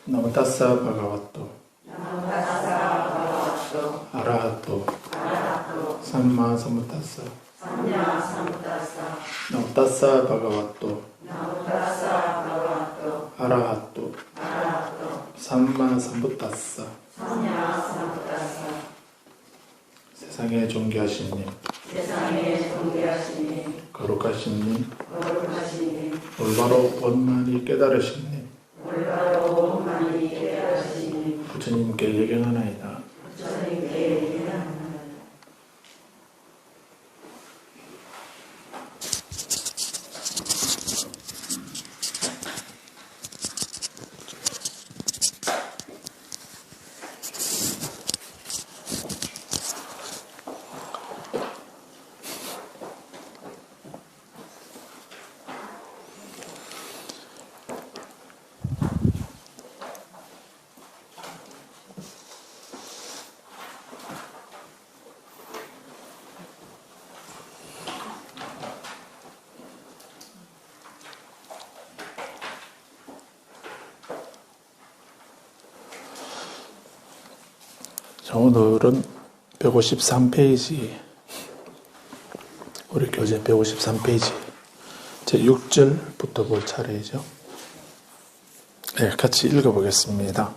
나무다사 바가와토 아라하토 삼마 삼부타사 나무다사 바가와토 아라하토 삼마 삼부타사. 세상에 존귀하신 님, 거룩하신 님, 올바로 원만히 깨달으신 님, 부처님께 예경하나이다. 자, 오늘은 153페이지, 우리 교재 153페이지 제 6절부터 볼 차례죠. 네, 같이 읽어보겠습니다.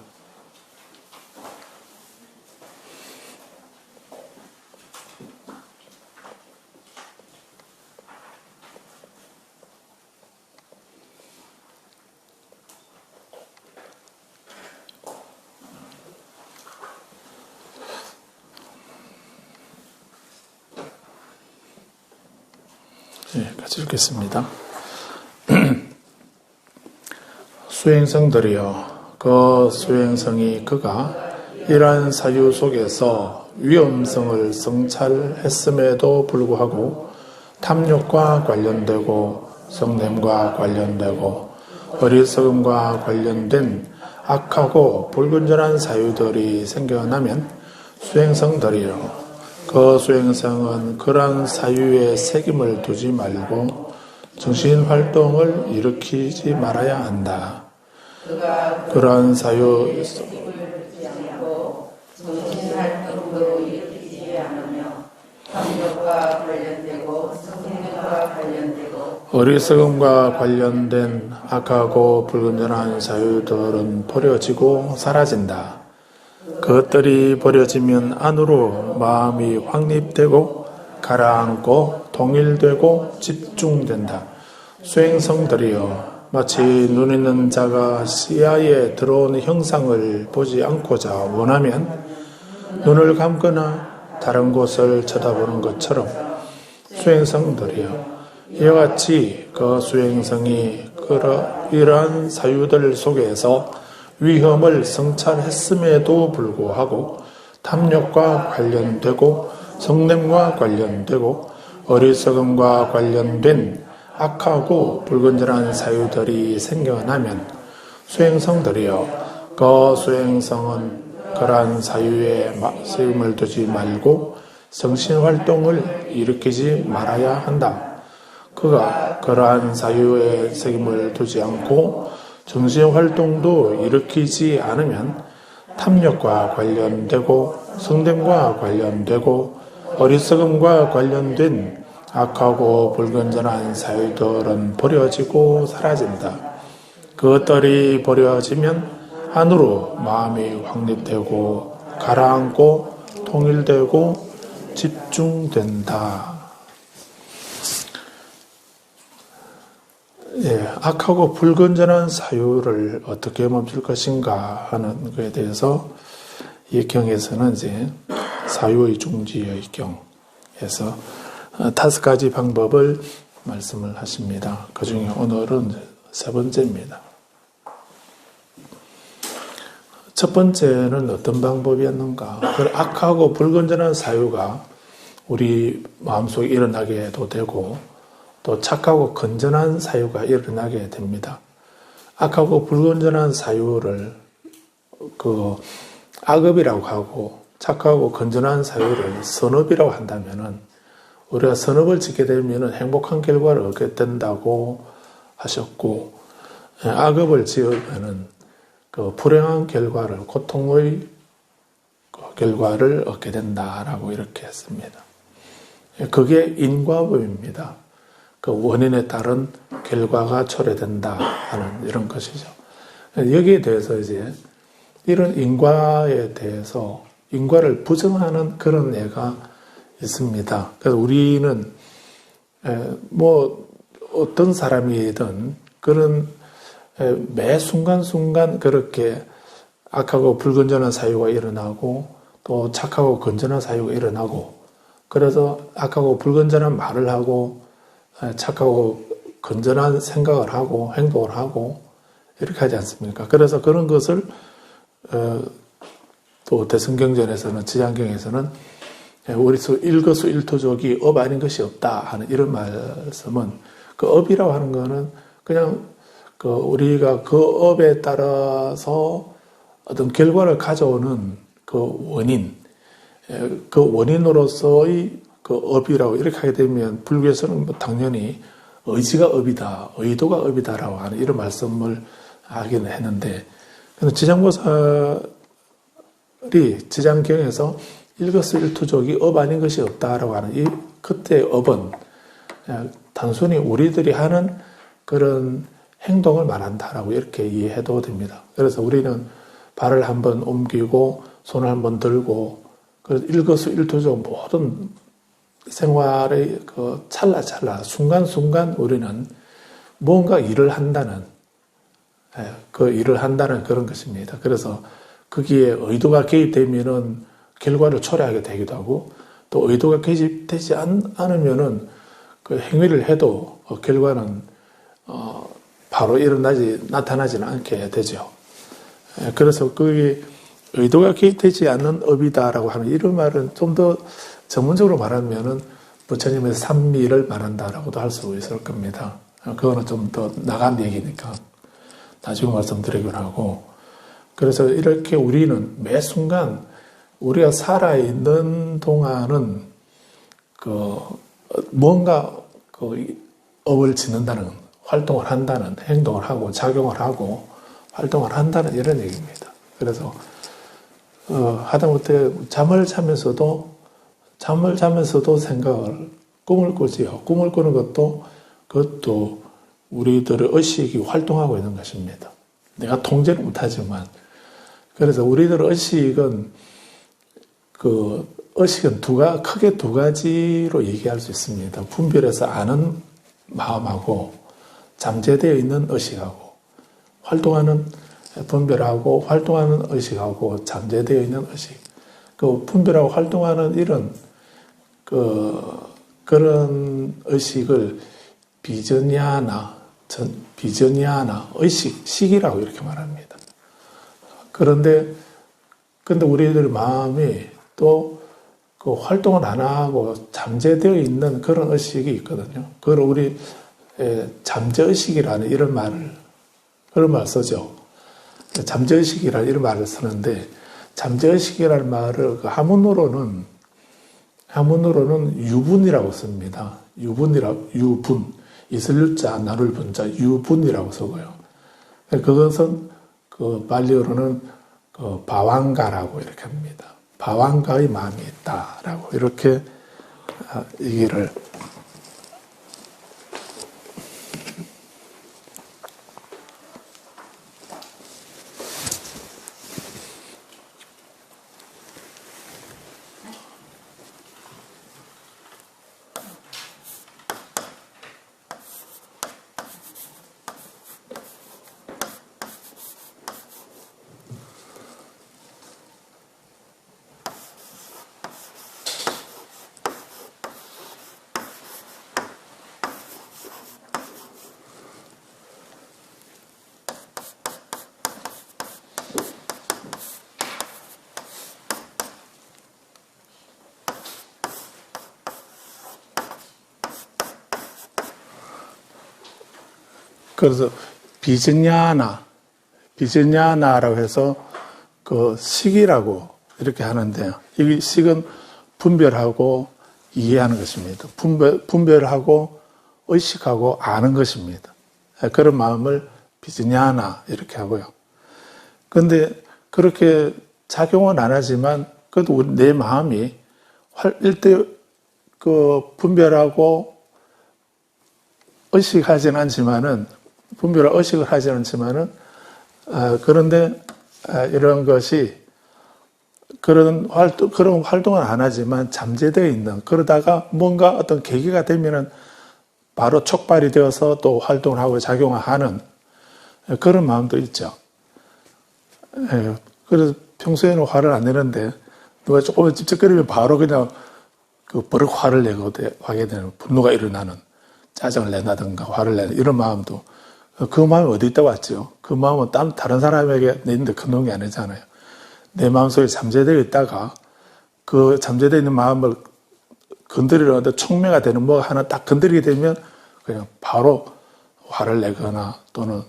네, 같이 읽겠습니다. 수행성들이여, 그 수행성이 그가 이러한 사유 속에서 위험성을 성찰했음에도 불구하고 탐욕과 관련되고 성냄과 관련되고 어리석음과 관련된 악하고 불건전한 사유들이 생겨나면 수행성들이여, 그 수행성은 그러한 사유에 책임을 두지 말고 정신활동을 일으키지 말아야 한다. 그러한 사유 정신활동도 일으키지 않으며 탐욕과 관련되고 성냄과 관련되고 어리석음과 관련된 악하고 불건전한 사유들은 버려지고 사라진다. 그것들이 버려지면 안으로 마음이 확립되고 가라앉고 통일되고 집중된다. 수행성들이여, 마치 눈 있는 자가 시야에 들어온 형상을 보지 않고자 원하면 눈을 감거나 다른 곳을 쳐다보는 것처럼 수행성들이여, 이와 같이 그 수행성이 이러한 사유들 속에서 위험을 성찰했음에도 불구하고 탐욕과 관련되고 성냄과 관련되고 어리석음과 관련된 악하고 불건전한 사유들이 생겨나면 수행성들이여, 그 수행성은 그러한 사유에 책임을 두지 말고 정신활동을 일으키지 말아야 한다. 그가 그러한 사유에 책임을 두지 않고 정신활동도 일으키지 않으면 탐욕과 관련되고 성냄과 관련되고 어리석음과 관련된 악하고 불건전한 사유들은 버려지고 사라진다. 그것들이 버려지면 안으로 마음이 확립되고 가라앉고 통일되고 집중된다. 예, 악하고 불건전한 사유를 어떻게 멈출 것인가 하는 것에 대해서 이 경에서는 이제 사유의 중지의 경에서 5가지 방법을 말씀을 하십니다. 그 중에 오늘은 3번째입니다. 첫 번째는 어떤 방법이었는가? 그 악하고 불건전한 사유가 우리 마음속에 일어나게도 되고 또 착하고 건전한 사유가 일어나게 됩니다. 악하고 불건전한 사유를 악업이라고 하고 착하고 건전한 사유를 선업이라고 한다면은 우리가 선업을 짓게 되면 행복한 결과를 얻게 된다고 하셨고, 악업을 지으면은 그 불행한 결과를, 고통의 결과를 얻게 된다라고 이렇게 했습니다. 그게 인과보입니다. 그 원인에 따른 결과가 초래된다 하는 이런 것이죠. 여기에 대해서 이제 이런 인과에 대해서 인과를 부정하는 그런 예가 있습니다. 그래서 우리는 뭐 어떤 사람이든 그런 매 순간순간 그렇게 악하고 불건전한 사유가 일어나고 또 착하고 건전한 사유가 일어나고 그래서 악하고 불건전한 말을 하고 착하고 건전한 생각을 하고 행동을 하고 이렇게 하지 않습니까? 그래서 그런 것을 또 대승경전에서는 지장경에서는 우리서 일거수일투족이 업 아닌 것이 없다 하는 이런 말씀은 그 업이라고 하는 거는 그냥 그 우리가 그 업에 따라서 어떤 결과를 가져오는 그 원인, 그 원인으로서의 그 업이라고 이렇게 하게 되면 불교에서는 뭐 당연히 의지가 업이다, 의도가 업이다라고 하는 이런 말씀을 하기는 했는데 지장보살이 지장경에서 일거수일투족이 업 아닌 것이 없다라고 하는 이 그때의 업은 단순히 우리들이 하는 그런 행동을 말한다라고 이렇게 이해해도 됩니다. 그래서 우리는 발을 한번 옮기고 손을 한번 들고 그래서 일거수일투족 모든 생활의 그 찰나찰나 순간순간 우리는 뭔가 일을 한다는 그 일을 한다는 그런 것입니다. 그래서 거기에 의도가 개입되면은 결과를 초래하게 되기도 하고 또 의도가 개입되지 않으면은 그 행위를 해도 결과는 바로 나타나지는 않게 되죠. 그래서 그게 의도가 개입되지 않는 업이다라고 하는 이런 말은 좀 더 전문적으로 말하면은 부처님의 삼미를 말한다라고도 할 수 있을 겁니다. 그거는 좀 더 나간 얘기니까 나중에 말씀드리긴 하고 그래서 이렇게 우리는 매 순간 우리가 살아있는 동안은 그 뭔가 그 업을 짓는다는 활동을 한다는 행동을 하고 작용을 하고 활동을 한다는 이런 얘기입니다. 그래서 하다못해 잠을 자면서도 생각을 꿈을 꾸지요. 꿈을 꾸는 그것도 우리들의 의식이 활동하고 있는 것입니다. 내가 통제를 못하지만 그래서 우리들의 의식은 크게 두 가지로 얘기할 수 있습니다. 분별해서 아는 마음하고 잠재되어 있는 의식하고 분별하고 활동하는 의식하고 잠재되어 있는 의식. 그 분별하고 활동하는 이런 그런 의식을 비전야나 의식이라고 이렇게 말합니다. 근데 우리들 마음이 또 그 활동을 안 하고 잠재되어 있는 그런 의식이 있거든요. 그걸 우리 잠재의식이라는 그런 말을 쓰죠. 잠재의식이라는 이런 말을 쓰는데 잠재의식이라는 말을 그 한문으로는 유분이라고 씁니다. 유분. 있을 유자, 나눌 분자, 유분이라고 쓰고요. 그것은 그 발리어로는 그 바왕가라고 이렇게 합니다. 바왕가의 마음이 있다라고 이렇게 얘기를 그래서 비전야나라고 해서 그 식이라고 이렇게 하는데요. 이 식은 분별하고 이해하는 것입니다. 분별하고 의식하고 아는 것입니다. 그런 마음을 비전야나 이렇게 하고요. 근데 그렇게 작용은 안 하지만 그래도 내 마음이 일대 분별하고 의식하지는 않지만은 분별을 의식을 하지는 않지만은 그런데 이런 것이 그런 활동은 안 하지만 잠재되어 있는 그러다가 뭔가 어떤 계기가 되면은 바로 촉발이 되어서 또 활동을 하고 작용하는 그런 마음도 있죠. 그래서 평소에는 화를 안 내는데 누가 조금만 찝찝거리면 바로 그냥 버럭 화를 하게 되는 분노가 일어나는 짜증을 내나든가 화를 내는 이런 마음도 그 마음이 어디 있다 왔죠. 그 마음은 다른 사람에게 내는데 큰 놈이 아니잖아요. 내 마음속에 잠재되어 있다가 그 잠재되어 있는 마음을 건드리려는데 촉매가 되는 뭐가 하나 딱 건드리게 되면 그냥 바로 화를 내거나 또는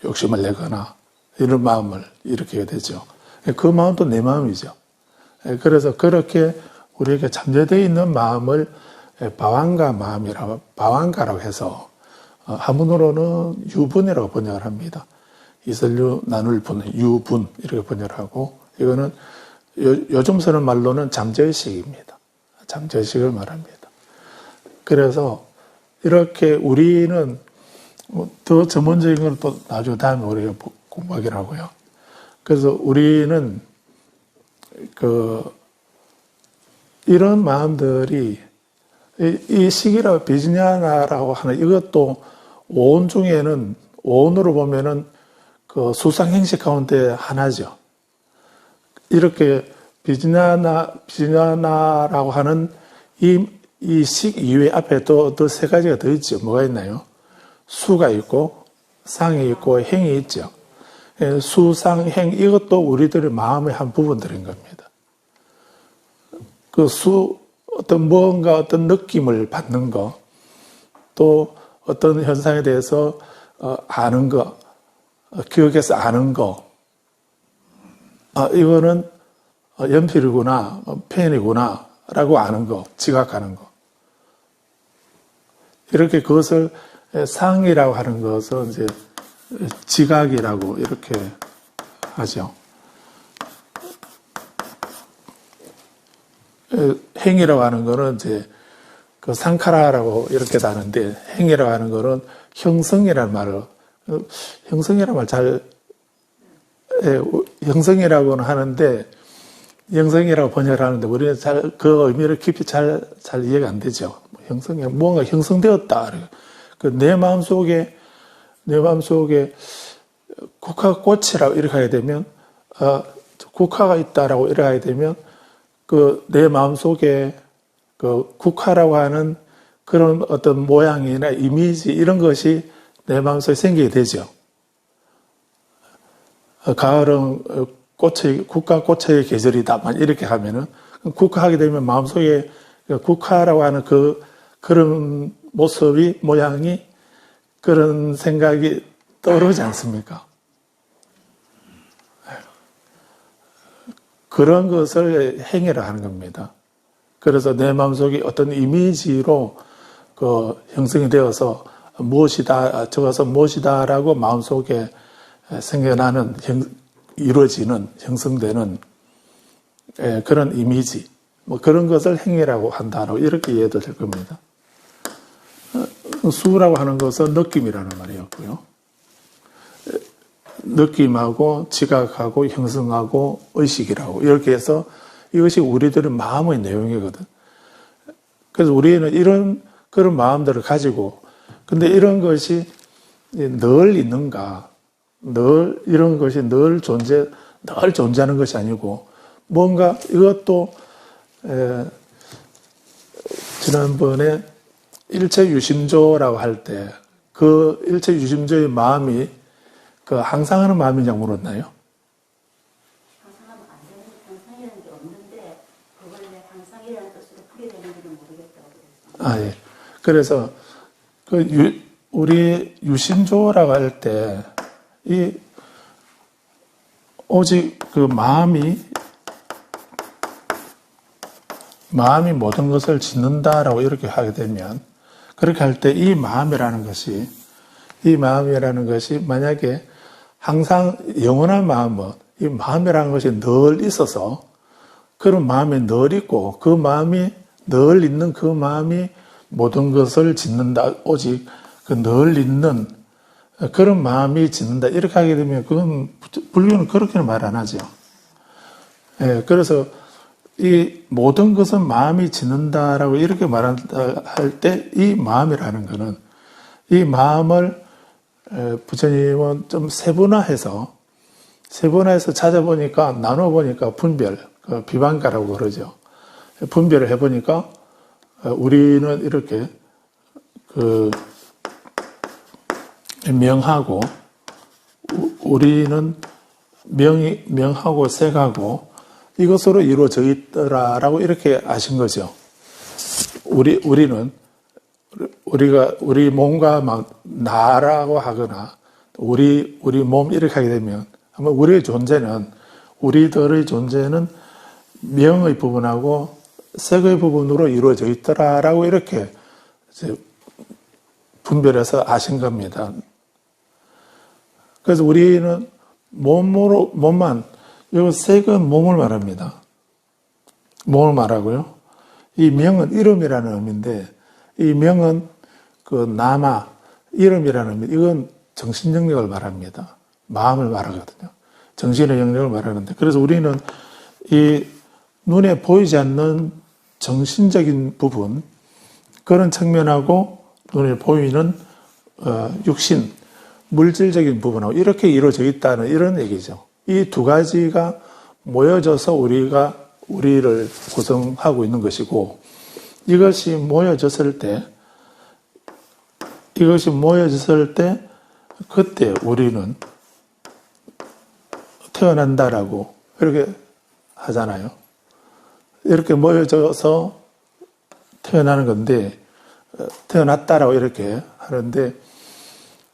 욕심을 내거나 이런 마음을 일으키게 되죠. 그 마음도 내 마음이죠. 그래서 그렇게 우리에게 잠재되어 있는 마음을 바완가라고 해서 한문으로는 유분이라고 번역을 합니다. 이설유 나눌 분, 유분 이렇게 번역을 하고 이거는 요즘 쓰는 말로는 잠재의식입니다. 잠재의식을 말합니다. 그래서 이렇게 우리는 더 전문적인 건 또 나중에 다음에 우리가 공부하기로 하고요. 그래서 우리는 이런 마음들이 이 시기라고 비즈냐나라고 하는 이것도 오온 중에는 오온으로 보면은 그 수상행식 가운데 하나죠. 이렇게 비즈냐나라고 하는 이 식 이외에 앞에 또 세 가지가 더 있죠. 뭐가 있나요? 수가 있고 상이 있고 행이 있죠. 수, 상, 행 이것도 우리들의 마음의 한 부분들인 겁니다. 뭔가 어떤 느낌을 받는 거, 또 어떤 현상에 대해서 아는 거, 기억해서 아는 거, 이거는 연필이구나, 펜이구나, 라고 아는 거, 지각하는 거. 이렇게 그것을 상이라고 하는 것은 이제 지각이라고 이렇게 하죠. 행이라고 하는 거는 이제 그 상카라라고 이렇게 다는데 행이라고 하는 거는 형성이라는 말을 형성이라는 말 형성이라고는 하는데 형성이라고 번역을 하는데 우리는 그 의미를 깊이 잘 이해가 안 되죠. 형성이 뭔가 형성되었다. 내 마음속에 국화꽃이라고 이렇게 하게 되면 국화가 있다라고 이렇게 하게 되면 내 마음속에 국화라고 하는 그런 어떤 모양이나 이미지 이런 것이 내 마음속에 생기게 되죠. 가을은 국화꽃의 계절이다. 이렇게 하면은 국화하게 되면 마음속에 국화라고 하는 그런 모습이 모양이 그런 생각이 떠오르지 않습니까? 그런 것을 행위라 하는 겁니다. 그래서 내 마음속에 어떤 이미지로 형성이 되어서 무엇이다, 저것은 무엇이다라고 마음속에 생겨나는, 이루어지는, 형성되는 그런 이미지, 그런 것을 행위라고 한다라고 이렇게 이해도 될 겁니다. 수라고 하는 것은 느낌이라는 말이었고요. 느낌하고 지각하고 형성하고 의식이라고 이렇게 해서 이것이 우리들의 마음의 내용이거든. 그래서 우리는 이런 그런 마음들을 가지고 근데 이런 것이 늘 있는가? 늘 이런 것이 늘 존재하는 것이 아니고 뭔가 이것도 지난번에 일체유심조라고 할 때 그 일체유심조의 마음이 항상 하는 마음이냐고 물었나요? 항상 하면 안 되는, 항상이라는 게 없는데 그걸 내 항상이라는 뜻으로 풀게 되는지는 모르겠다고 예. 그래서 우리 유심조라고 할 때 오직 마음이 모든 것을 짓는다라고 이렇게 하게 되면 그렇게 할 때 이 마음이라는 것이 만약에 항상 영원한 마음은 이 마음이라는 것이 늘 있어서 그런 마음이 늘 있고 그 마음이 늘 있는 그 마음이 모든 것을 짓는다. 오직 그 늘 있는 그런 마음이 짓는다. 이렇게 하게 되면 그건 불교는 그렇게는 말 안 하죠. 예, 그래서 이 모든 것은 마음이 짓는다라고 이렇게 말한다 할 때 이 마음이라는 것은 이 마음을 부처님은 좀 세분화해서 찾아보니까 나눠보니까 분별, 비방가라고 그러죠. 분별을 해보니까 우리는 이렇게 명하고 우리는 명하고 색하고 이것으로 이루어져 있더라라고 이렇게 아신 거죠. 우리 몸과 막 나라고 하거나 우리 몸 이렇게 하게 되면 아마 우리들의 존재는 명의 부분하고 색의 부분으로 이루어져 있더라라고 이렇게 이제 분별해서 아신 겁니다. 그래서 우리는 몸만, 이 색은 몸을 말합니다. 몸을 말하고요. 이 명은 이름이라는 의미인데, 이 명은 나마, 이름이라는 의미, 이건 정신 영역을 말합니다. 마음을 말하거든요. 정신의 영역을 말하는데, 그래서 우리는 이 눈에 보이지 않는 정신적인 부분, 그런 측면하고 눈에 보이는 육신, 물질적인 부분하고 이렇게 이루어져 있다는 이런 얘기죠. 이 두 가지가 모여져서 우리를 구성하고 있는 것이고, 이것이 모여졌을 때, 그때 우리는 태어난다라고 이렇게 하잖아요. 이렇게 모여져서 태어나는 건데, 태어났다라고 이렇게 하는데,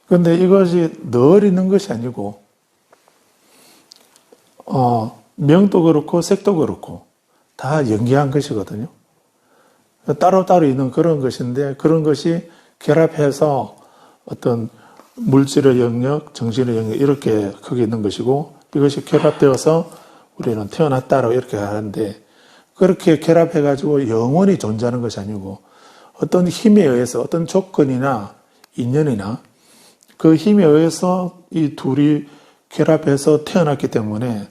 근데 이것이 늘 있는 것이 아니고, 명도 그렇고 색도 그렇고 다 연기한 것이거든요. 따로따로 있는 그런 것인데 그런 것이 결합해서 어떤 물질의 영역, 정신의 영역 이렇게 거기 있는 것이고 이것이 결합되어서 우리는 태어났다라고 이렇게 하는데 그렇게 결합해가지고 영원히 존재하는 것이 아니고 어떤 힘에 의해서 어떤 조건이나 인연이나 그 힘에 의해서 이 둘이 결합해서 태어났기 때문에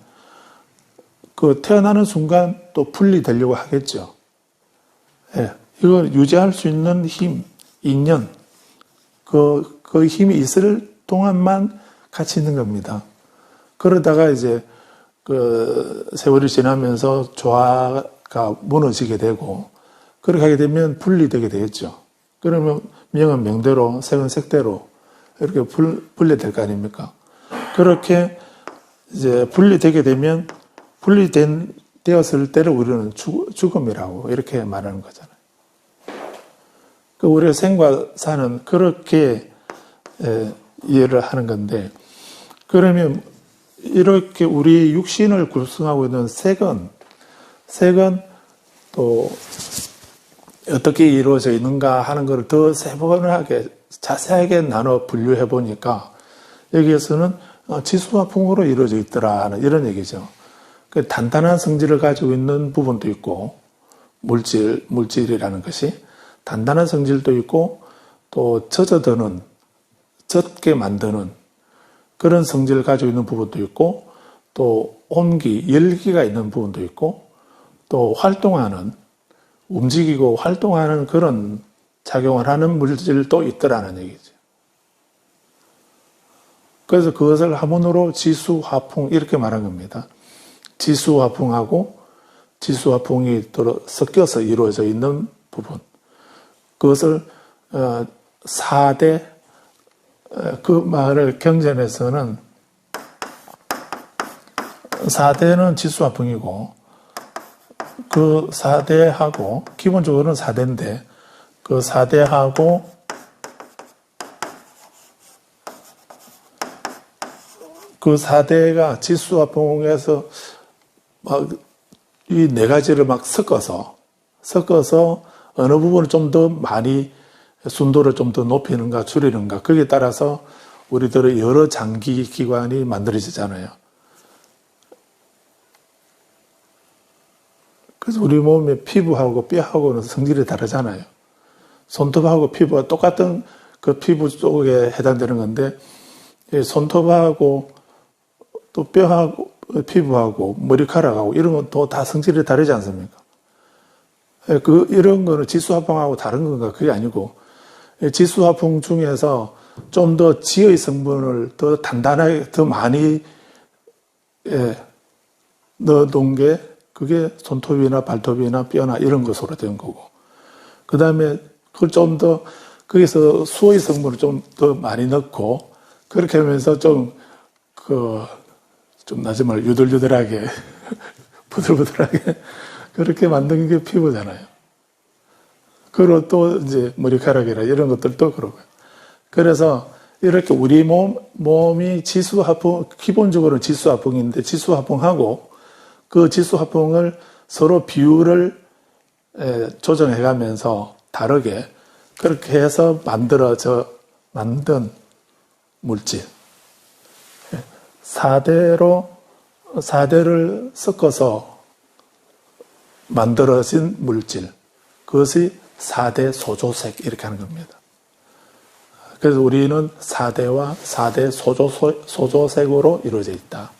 그 태어나는 순간 또 분리되려고 하겠죠. 예, 이걸 유지할 수 있는 힘, 인연, 그 힘이 있을 동안만 같이 있는 겁니다. 그러다가 이제 그 세월이 지나면서 조화가 무너지게 되고 그렇게 하게 되면 분리되게 되겠죠. 그러면 명은 명대로, 색은 색대로 이렇게 분리될 거 아닙니까? 그렇게 이제 분리되게 되면 되었을 때를 우리는 죽음이라고 이렇게 말하는 거잖아요. 그 우리가 생과 사는 그렇게 이해를 하는 건데 그러면 이렇게 우리 육신을 구성하고 있는 색은 또 어떻게 이루어져 있는가 하는 것을 더 세분하게 자세하게 나눠 분류해 보니까 여기에서는 지수와 풍으로 이루어져 있더라는 이런 얘기죠. 그 단단한 성질을 가지고 있는 부분도 있고 물질이라는 것이 단단한 성질도 있고 또 젖게 만드는 그런 성질을 가지고 있는 부분도 있고 또 온기, 열기가 있는 부분도 있고 또 움직이고 활동하는 그런 작용을 하는 물질도 있더라는 얘기죠. 그래서 그것을 화문으로 지수, 화풍 이렇게 말한 겁니다. 지수, 화풍하고 지수, 화풍이 섞여서 이루어져 있는 부분. 그것을 4대, 그 말을 경전에서는 4대는 지수, 화풍이고 그 4대하고 기본적으로는 4대인데 그 4대하고 그 4대가 지수와 풍에서 막 이 네 가지를 막 섞어서 어느 부분을 좀 더 많이 순도를 좀 더 높이는가 줄이는가 거기에 따라서 우리들의 여러 장기 기관이 만들어지잖아요. 그래서 우리 몸의 피부하고 뼈하고는 성질이 다르잖아요. 손톱하고 피부가 똑같은 그 피부 쪽에 해당되는 건데, 손톱하고 또 뼈하고 피부하고 머리카락하고 이런 건 또 다 성질이 다르지 않습니까? 이런 거는 지수화풍하고 다른 건가? 그게 아니고, 지수화풍 중에서 좀 더 지의 성분을 더 단단하게, 더 많이 넣어둔 게 그게 손톱이나 발톱이나 뼈나 이런 것으로 된 거고. 그 다음에 그걸 좀 더, 거기서 수의 성분을 좀 더 많이 넣고, 그렇게 하면서 좀 나중에 말 유들유들하게, 부들부들하게, 그렇게 만든 게 피부잖아요. 그리고 또 이제 머리카락이라 이런 것들도 그러고요. 그래서 이렇게 우리 몸이 지수화풍, 기본적으로는 지수화풍인데, 지수화풍하고 그 지수화풍을 서로 비율을 조정해 가면서 다르게 그렇게 해서 만든 물질. 4대를 섞어서 만들어진 물질. 그것이 4대 소조색 이렇게 하는 겁니다. 그래서 우리는 4대와 4대 소조색으로 이루어져 있다.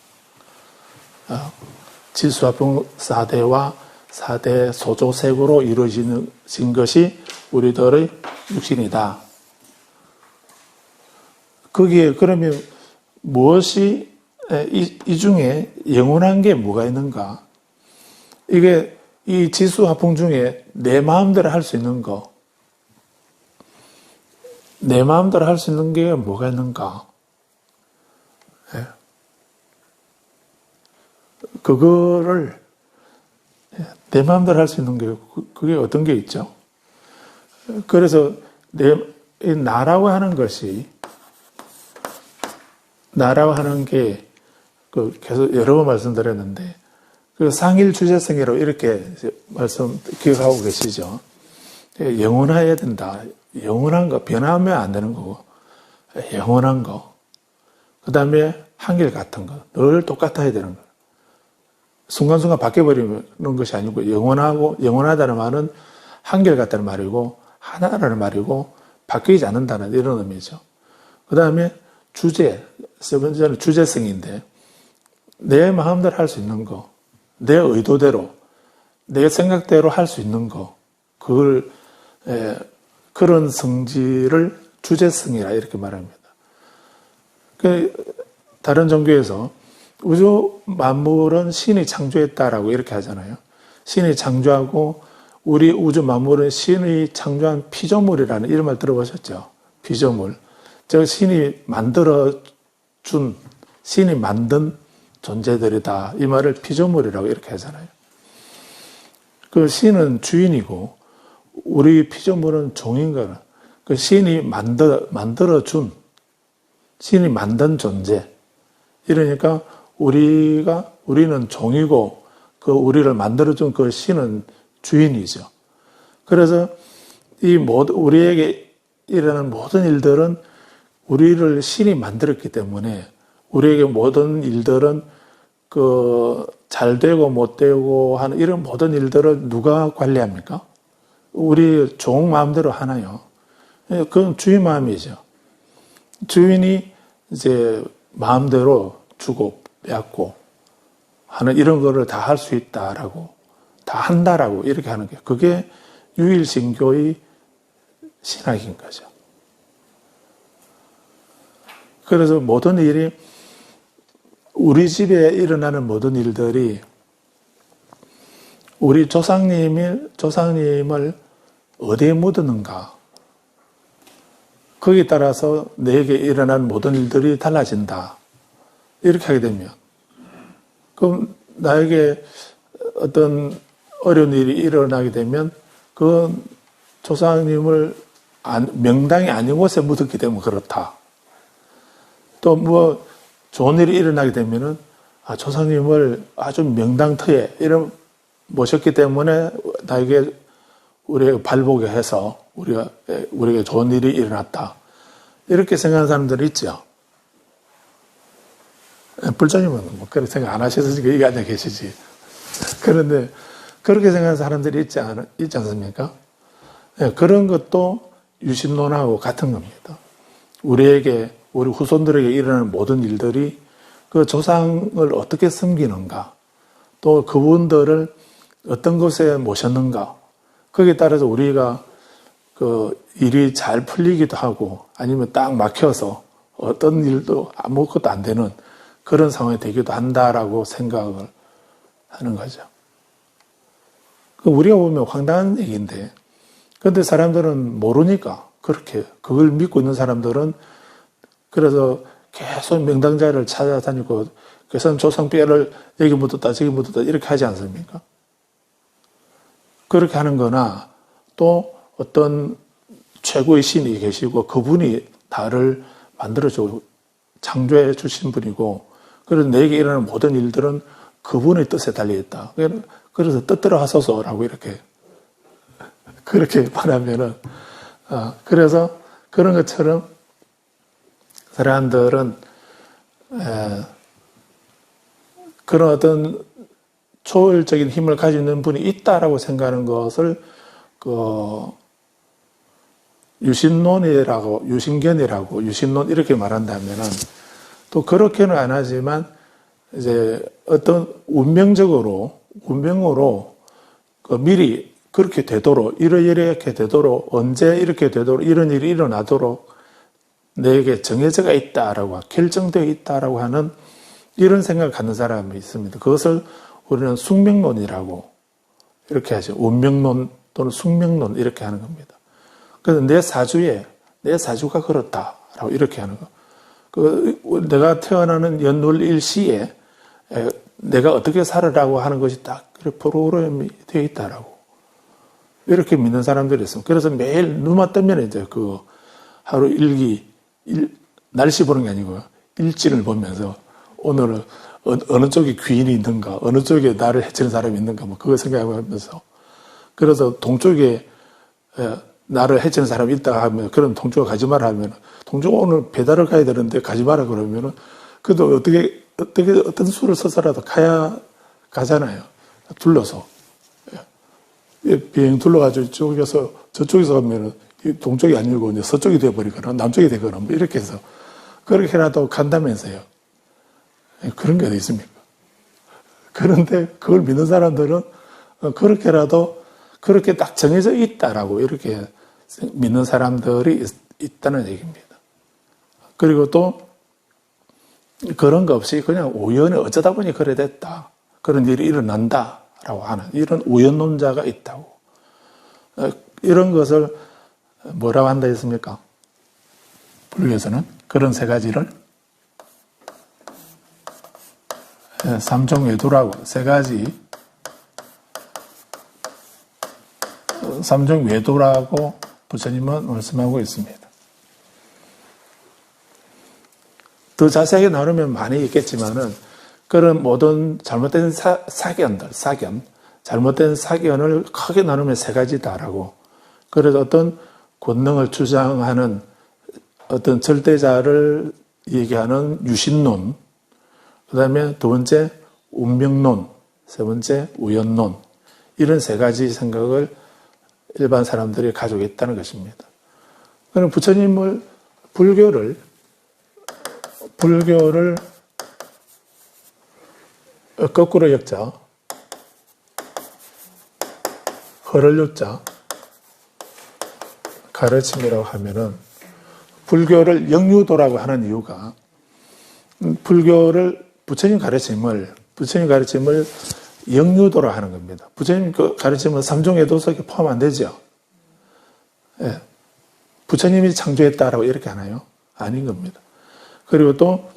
지수화풍 4대와 4대 소조색으로 이루어진 것이 우리들의 육신이다. 거기에 그러면 무엇이 이 중에 영원한 게 뭐가 있는가? 이게 이 지수화풍 중에 내 마음대로 할 수 있는 거, 내 마음대로 할 수 있는 게 뭐가 있는가? 그거를 내 마음대로 할 수 있는 게 그게 어떤 게 있죠? 그래서 나라고 하는 것이 나라고 하는 게 계속 여러 번 말씀드렸는데 그 상일 주제성이라고 이렇게 기억하고 계시죠? 영원해야 된다. 영원한 거, 변하면 안 되는 거고, 영원한 거. 그 다음에 한결같은 거, 늘 똑같아야 되는 거. 순간순간 바뀌어버리는 것이 아니고, 영원하다는 말은 한결같다는 말이고, 하나라는 말이고, 바뀌지 않는다는 이런 의미죠. 그 다음에 세 번째는 주제성인데, 내 마음대로 할 수 있는 거, 내 의도대로, 내 생각대로 할 수 있는 거, 그런 성질을 주제성이라 이렇게 말합니다. 다른 종교에서 우주 만물은 신이 창조했다라고 이렇게 하잖아요. 신이 창조하고 우리 우주 만물은 신이 창조한 피조물이라는 이런 말 들어보셨죠? 피조물. 즉 신이 신이 만든 존재들이다. 이 말을 피조물이라고 이렇게 하잖아요. 그 신은 주인이고 우리 피조물은 종인 거는 그 신이 만들어준 신이 만든 존재. 이러니까 우리는 종이고 그 우리를 만들어준 그 신은 주인이죠. 그래서 우리에게 일어나는 모든 일들은 우리를 신이 만들었기 때문에 우리에게 모든 일들은 잘 되고 못 되고 하는 이런 모든 일들을 누가 관리합니까? 우리 종 마음대로 하나요? 그건 주인 마음이죠. 주인이 이제 마음대로 주고 빼앗고 하는 이런 거를 다 할 수 있다라고, 다 한다라고 이렇게 하는 게 그게 유일신교의 신학인 거죠. 그래서 모든 일이 우리 집에 일어나는 모든 일들이 우리 조상님을 어디에 묻었는가? 거기에 따라서 내게 일어난 모든 일들이 달라진다. 이렇게 하게 되면 그럼 나에게 어떤 어려운 일이 일어나게 되면 그 조상님을 명당이 아닌 곳에 묻었기 때문에 그렇다. 또 좋은 일이 일어나게 되면은 조상님을 아주 명당터에 모셨기 때문에 나에게 우리가 발복해서 우리에게 좋은 일이 일어났다. 이렇게 생각하는 사람들이 있죠. 불자님은 뭐 그렇게 생각 안 하셨으니까 여기 앉아 계시지. 그런데 그렇게 생각하는 사람들이 있지 않습니까? 예, 그런 것도 유신론하고 같은 겁니다. 우리 후손들에게 일어나는 모든 일들이 그 조상을 어떻게 섬기는가, 또 그분들을 어떤 곳에 모셨는가, 거기에 따라서 우리가 그 일이 잘 풀리기도 하고 아니면 딱 막혀서 어떤 일도 아무것도 안 되는 그런 상황이 되기도 한다라고 생각을 하는 거죠. 우리가 보면 황당한 얘기인데, 그런데 사람들은 모르니까 그렇게 그걸 믿고 있는 사람들은 그래서 계속 명당자를 찾아다니고 그래서 조상뼈를 여기 묻었다 저기 묻었다 이렇게 하지 않습니까? 그렇게 하는 거나 또 어떤 최고의 신이 계시고 그분이 나를 만들어주고 창조해 주신 분이고 그래서 내게 일어나는 모든 일들은 그분의 뜻에 달려있다. 그래서 뜻대로 하소서라고 그렇게 말하면은 그래서 그런 것처럼 사람들은 그런 어떤 초월적인 힘을 가지고 있는 분이 있다라고 생각하는 것을 유신론이라고, 유신견이라고, 유신론 이렇게 말한다면은 또 그렇게는 안 하지만 이제 어떤 운명으로 미리 그렇게 되도록 이렇게 되도록 언제 이렇게 되도록 이런 일이 일어나도록 내게 정해져가 있다라고 결정되어 있다라고 하는 이런 생각을 갖는 사람이 있습니다. 그것을 우리는 숙명론이라고 이렇게 하죠. 운명론 또는 숙명론 이렇게 하는 겁니다. 그래서 내 사주가 그렇다라고 이렇게 하는 거. 내가 태어나는 연월일시에 내가 어떻게 살으라고 하는 것이 딱 프로그램이 되어 있다라고 이렇게 믿는 사람들이 있습니다. 그래서 매일 눈만 뜨면 이제 그 하루 날씨 보는 게 아니고요. 일진을 보면서 오늘은 어느 쪽에 귀인이 있는가, 어느 쪽에 나를 해치는 사람이 있는가, 뭐 그거 생각하면서 그래서 동쪽에 나를 해치는 사람이 있다 하면 그럼 동쪽에 가지 마라 하면 동쪽 오늘 배달을 가야 되는데 가지 마라 그러면은 그래도 어떤 수를 써서라도 가잖아요. 둘러서. 비행 둘러가지고 저쪽에서 가면은 동쪽이 아니고 이제 서쪽이 되어버리거나 남쪽이 되거나 뭐 이렇게 해서 그렇게라도 간다면서요. 그런 게 어디 있습니까? 그런데 그걸 믿는 사람들은 그렇게라도 그렇게 딱 정해져 있다라고 이렇게 믿는 사람들이 있다는 얘기입니다. 그리고 또 그런 거 없이 그냥 우연히 어쩌다 보니 그래 됐다. 그런 일이 일어난다라고 하는 이런 우연론자가 있다고. 이런 것을 뭐라고 한다 했습니까? 불교에서는 그런 세 가지를 삼종외도라고 세 가지 삼종외도라고 부처님은 말씀하고 있습니다. 더 자세하게 나누면 많이 있겠지만은 그런 모든 잘못된 잘못된 사견을 크게 나누면 세 가지다라고. 그래서 어떤 권능을 주장하는 어떤 절대자를 얘기하는 유신론, 그 다음에 두 번째 운명론, 세 번째 우연론, 이런 세 가지 생각을 일반 사람들이 가지고 있다는 것입니다. 그럼 부처님을 불교를 거꾸로 역자, 허를 역자, 가르침이라고 하면은 불교를 영유도라고 하는 이유가 부처님 가르침을 영유도로 하는 겁니다. 부처님 그 가르침은 삼종애도 속에 포함 안 되죠. 예. 부처님이 창조했다라고 이렇게 하나요? 아닌 겁니다. 그리고 또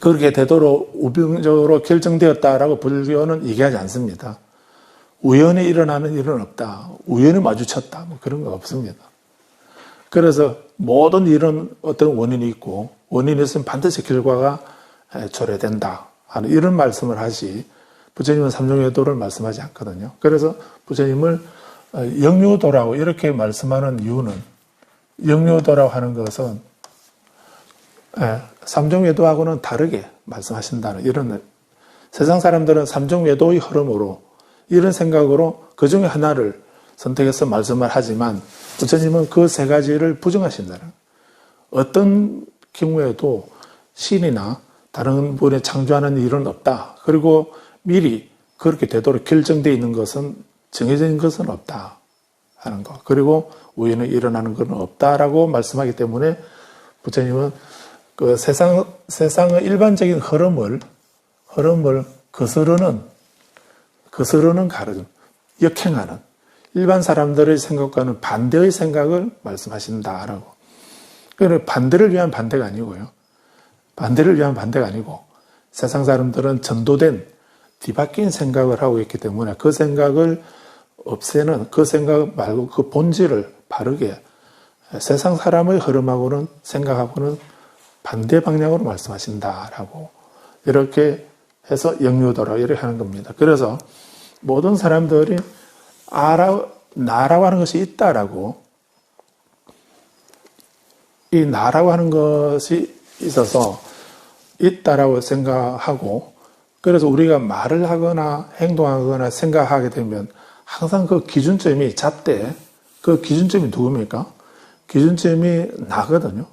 그렇게 되도록 우병적으로 결정되었다라고 불교는 얘기하지 않습니다. 우연히 일어나는 일은 없다. 우연히 마주쳤다. 뭐 그런 거 없습니다. 그래서 모든 일은 어떤 원인이 있고 원인이 있으면 반드시 결과가 초래된다 하는 이런 말씀을 하지 부처님은 삼종외도를 말씀하지 않거든요. 그래서 부처님을 영유도라고 이렇게 말씀하는 이유는 영유도라고 하는 것은 삼중외도하고는 다르게 말씀하신다는 이런, 세상 사람들은 삼중외도의 흐름으로 이런 생각으로 그 중에 하나를 선택해서 말씀을 하지만 부처님은 그 세 가지를 부정하신다는, 어떤 경우에도 신이나 다른 분이 창조하는 일은 없다. 그리고 미리 그렇게 되도록 결정되어 있는 것은, 정해져 있는 것은 없다 하는 것. 그리고 우연히 일어나는 것은 없다라고 말씀하기 때문에 부처님은 그 세상의 일반적인 흐름을 거스르는 가르침, 역행하는 일반 사람들의 생각과는 반대의 생각을 말씀하신다라고. 그러니까 반대를 위한 반대가 아니고요. 반대를 위한 반대가 아니고 세상 사람들은 전도된 뒤바뀐 생각을 하고 있기 때문에 그 생각을 없애는, 그 생각 말고 그 본질을 바르게 세상 사람의 흐름하고는, 생각하고는 반대 방향으로 말씀하신다라고 이렇게 해서 영유도라 이렇게 하는 겁니다. 그래서 모든 사람들이 나라고 하는 것이 있다라고, 이 나라고 하는 것이 있어서 있다라고 생각하고, 그래서 우리가 말을 하거나 행동하거나 생각하게 되면 항상 그 기준점이 잣대, 그 기준점이 누굽니까? 기준점이 나거든요.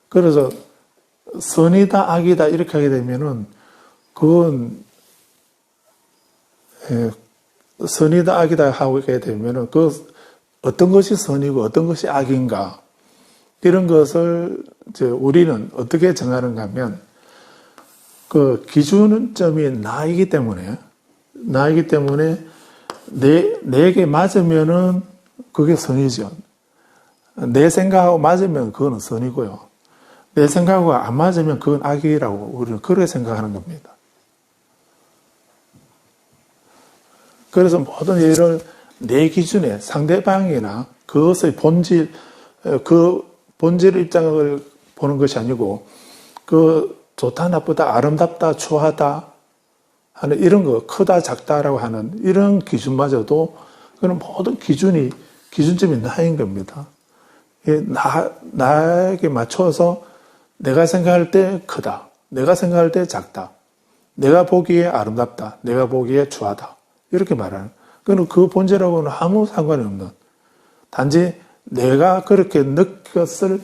그래서 선이다 악이다 이렇게 하게 되면은 그건 선이다 악이다 하게 되면은 그 어떤 것이 선이고 어떤 것이 악인가 이런 것을 이제 우리는 어떻게 정하는가 하면 그 기준점이 나이기 때문에 내게 맞으면은 그게 선이죠. 내 생각하고 맞으면 그거는 선이고요. 내 생각하고 안 맞으면 그건 악이라고 우리는 그렇게 생각하는 겁니다. 그래서 모든 일을 내 기준에 상대방이나 그것의 본질, 그 본질 입장을 보는 것이 아니고 그 좋다 나쁘다 아름답다 추하다 하는 이런 거, 크다 작다라고 하는 이런 기준마저도 그런 모든 기준점이 나인 겁니다. 나에게 맞춰서 내가 생각할 때 크다, 내가 생각할 때 작다, 내가 보기에 아름답다, 내가 보기에 추하다 이렇게 말하는, 그 본질하고는 아무 상관이 없는, 단지 내가 그렇게 느꼈을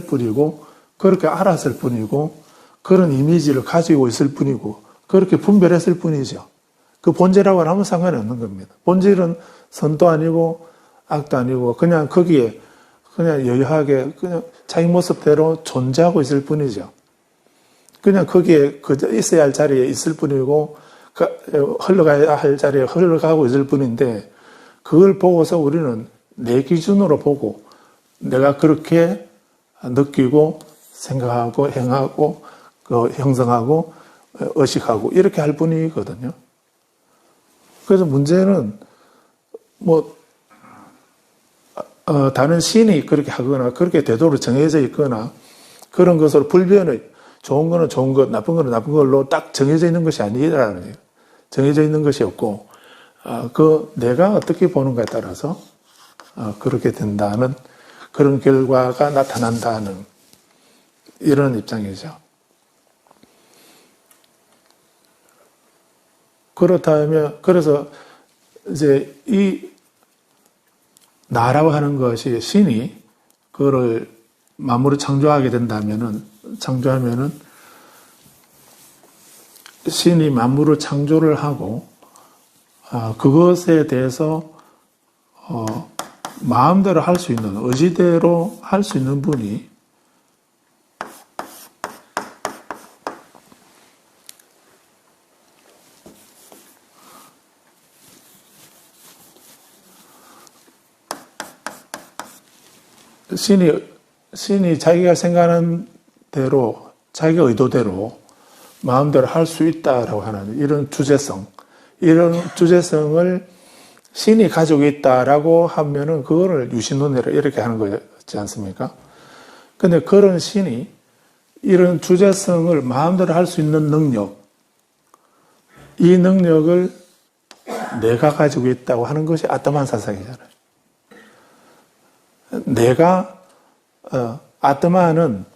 뿐이고 그렇게 알았을 뿐이고 그런 이미지를 가지고 있을 뿐이고 그렇게 분별했을 뿐이죠. 그 본질하고는 아무 상관이 없는 겁니다. 본질은 선도 아니고 악도 아니고 그냥 거기에 그냥 여유하게 그냥 자기 모습대로 존재하고 있을 뿐이죠. 그냥 거기에 그저 있어야 할 자리에 있을 뿐이고 흘러가야 할 자리에 흘러가고 있을 뿐인데 그걸 보고서 우리는 내 기준으로 보고 내가 그렇게 느끼고 생각하고 행하고 형성하고 의식하고 이렇게 할 뿐이거든요. 그래서 문제는 다른 신이 그렇게 하거나 그렇게 되도록 정해져 있거나 그런 것으로 불변의 좋은 거는 좋은 것, 나쁜 거는 나쁜 걸로 딱 정해져 있는 것이 아니라는 거예요. 정해져 있는 것이 없고 내가 어떻게 보는가에 따라서 그렇게 된다는 그런 결과가 나타난다는 이런 입장이죠. 그렇다면 그래서 이제 이 나라고 하는 것이 신이 그거를 만물을 창조하게 된다면은 신이 만물을 창조를 하고 그것에 대해서 마음대로 할 수 있는, 의지대로 할 수 있는 분이 신이 자기가 생각하는 대로, 자기가 의도대로 마음대로 할 수 있다라고 하는 이런 주제성을 신이 가지고 있다라고 하면은 그거를 유신론이라 이렇게 하는 거지 않습니까? 근데 그런 신이 이런 주제성을 마음대로 할 수 있는 능력, 이 능력을 내가 가지고 있다고 하는 것이 아따만 사상이잖아요. 내가, 아따마는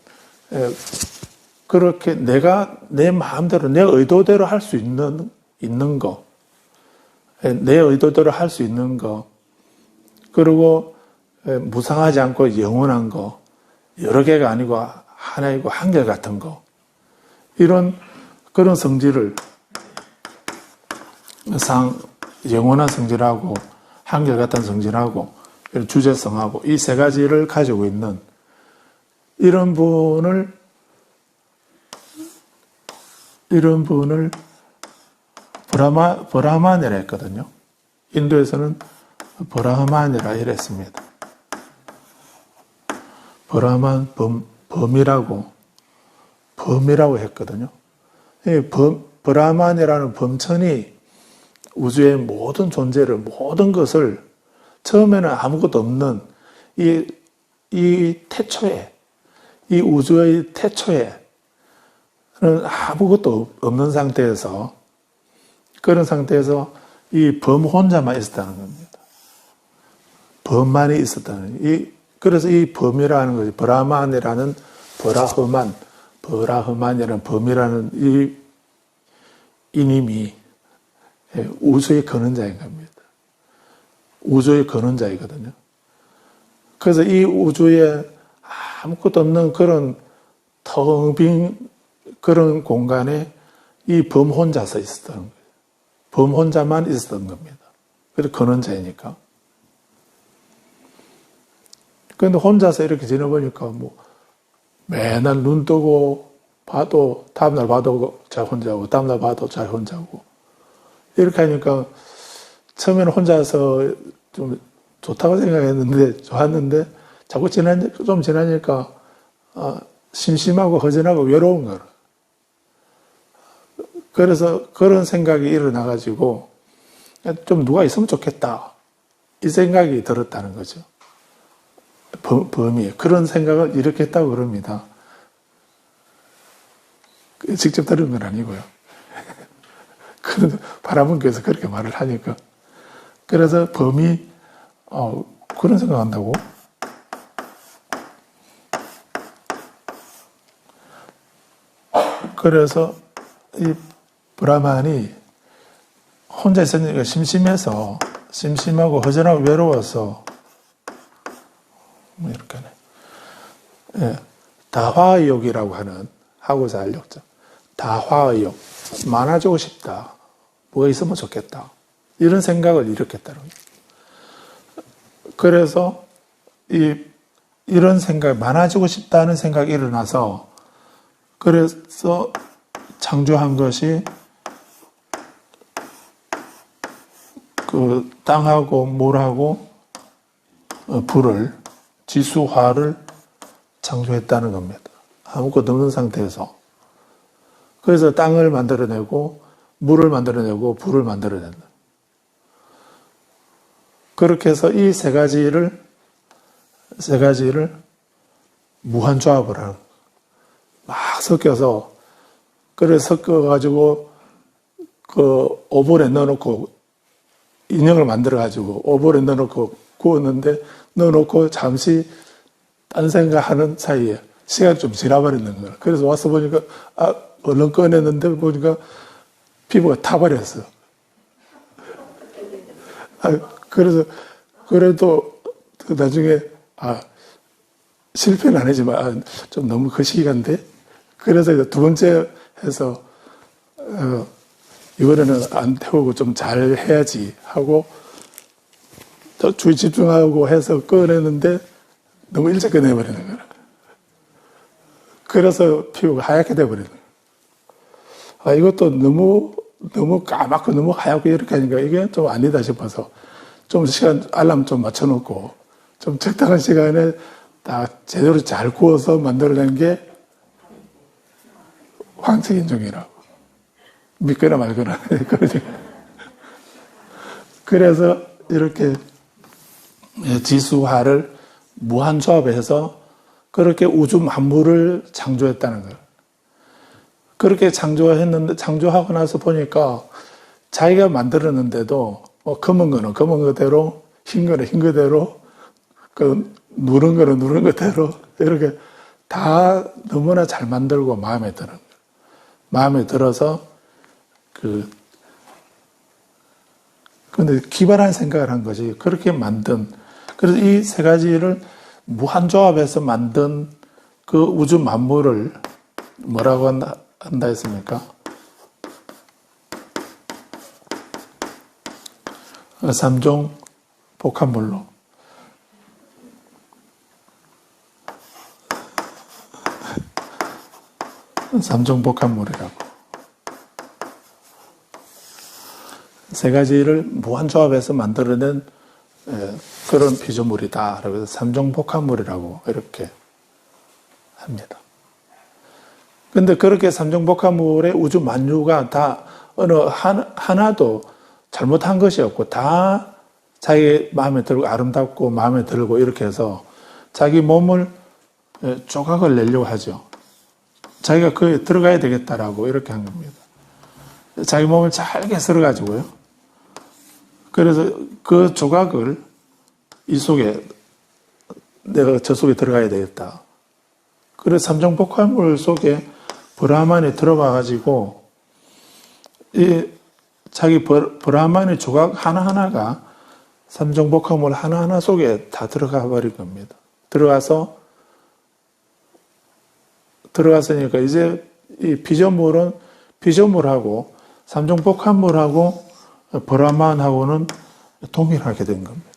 그렇게 내가 내 마음대로, 내 의도대로 할 수 있는 거, 내 의도대로 할 수 있는 거, 그리고 무상하지 않고 영원한 거, 여러 개가 아니고 하나이고 한결같은 거, 그런 성질을 영원한 성질하고 한결같은 성질하고 주제성하고 이 세 가지를 가지고 있는 이런 분을 브라마니라 했거든요. 인도에서는 브라마니라 이랬습니다. 브라만 범이라고 했거든요. 브라만이라는 범천이 우주의 모든 존재를, 모든 것을 처음에는 아무것도 없는 이 태초에, 이 우주의 태초에는 아무것도 없는 상태에서, 그런 상태에서 이 범 혼자만 있었다는 겁니다. 범만이 있었다는, 그래서 이 범이라는 것이 브라만이라는 브라흐만이라는 범이라는 이 이님이 우주의 근원자인 겁니다. 우주의 근원자이거든요. 그래서 이 우주에 아무것도 없는 그런 텅 빈 그런 공간에 이 범 혼자서 있었던 거예요. 범 혼자만 있었던 겁니다. 그래서 근원자이니까. 그런데 혼자서 이렇게 지내보니까 맨날 눈 뜨고 봐도, 다음날 봐도 자 혼자고, 다음날 봐도 자 혼자고. 이렇게 하니까 처음에는 혼자서 좀 좋다고 생각했는데, 좋았는데, 자꾸 좀 지나니까, 심심하고 허전하고 외로운 거라. 그래서 그런 생각이 일어나가지고, 좀 누가 있으면 좋겠다. 이 생각이 들었다는 거죠. 범이. 그런 생각을 이렇게 했다고 그럽니다. 직접 들은 건 아니고요. 바라본께서 그렇게 말을 하니까. 그래서 범이, 그런 생각 한다고? 그래서 이 브라만이 혼자 있으니까 심심하고 허전하고 외로워서, 이렇게네. 예, 다화의욕이라고 하는, 하고자 알력자. 다화의욕. 많아지고 싶다. 뭐가 있으면 좋겠다. 이런 생각을 일으켰다는 거예요. 그래서 이런 생각, 많아지고 싶다는 생각이 일어나서, 그래서 창조한 것이 그 땅하고 물하고 불을, 지수화를 창조했다는 겁니다. 아무것도 없는 상태에서. 그래서 땅을 만들어내고, 물을 만들어내고, 불을 만들어낸다. 그렇게 해서 이 세 가지를 무한조합을 하는, 막 섞여서, 그래 섞어가지고, 오븐에 넣어놓고, 인형을 만들어가지고, 오븐에 넣어놓고 구웠는데, 넣어놓고 잠시 딴 생각하는 사이에 시간이 좀 지나버리는 거야. 그래서 와서 보니까, 얼른 꺼냈는데 보니까 피부가 타버렸어. 그래서, 그래도 나중에, 실패는 아니지만, 좀 너무 거시기한데? 그래서 이제 두 번째 해서, 이번에는 안 태우고 좀 잘 해야지 하고, 주의 집중하고 해서 꺼냈는데, 너무 일찍 꺼내버리는 거야. 그래서 피부가 하얗게 돼버리는 거야. 이것도 너무 까맣고 너무 하얗고 이렇게 하니까 이게 좀 아니다 싶어서, 좀 시간, 알람 좀 맞춰놓고, 좀 적당한 시간에 딱 제대로 잘 구워서 만들어낸 게 황색인종이라고. 믿거나 말거나. 그래서 이렇게 지수화를 무한조합해서 그렇게 우주 만물을 창조했다는 거예요. 그렇게 창조하고 나서 보니까 자기가 만들었는데도 검은 거는 검은 거대로, 흰 거는 흰 거대로, 누른 거는 누른 거대로 이렇게 다 너무나 잘 만들고 마음에 드는 거예요. 마음에 들어서 근데 기발한 생각을 한 것이 그렇게 만든, 그래서 이 세 가지를 무한조합해서 만든 그 우주 만물을 뭐라고 한다 했습니까? 삼종 복합물로. 삼종 복합물이라고. 세 가지를 무한조합해서 만들어낸 그런 피조물이다. 그래서 삼종 복합물이라고 이렇게 합니다. 근데 그렇게 삼종 복합물의 우주 만유가 다 어느 하나도 잘못한 것이 없고 다 자기 마음에 들고 아름답고 마음에 들고 이렇게 해서 자기 몸을 조각을 내려고 하죠. 자기가 거기에 들어가야 되겠다라고 이렇게 한 겁니다. 자기 몸을 잘게 썰어가지고요. 그래서 그 조각을 이 속에, 내가 저 속에 들어가야 되겠다. 그래서 삼종복합물 속에 브라만이 들어가가지고 이 자기 브라만의 조각 하나하나가 삼종복합물 하나하나 속에 다 들어가 버린 겁니다. 들어갔으니까 이제 이 피조물은 피조물하고 삼종복합물하고 브라만하고는 동일하게 된 겁니다.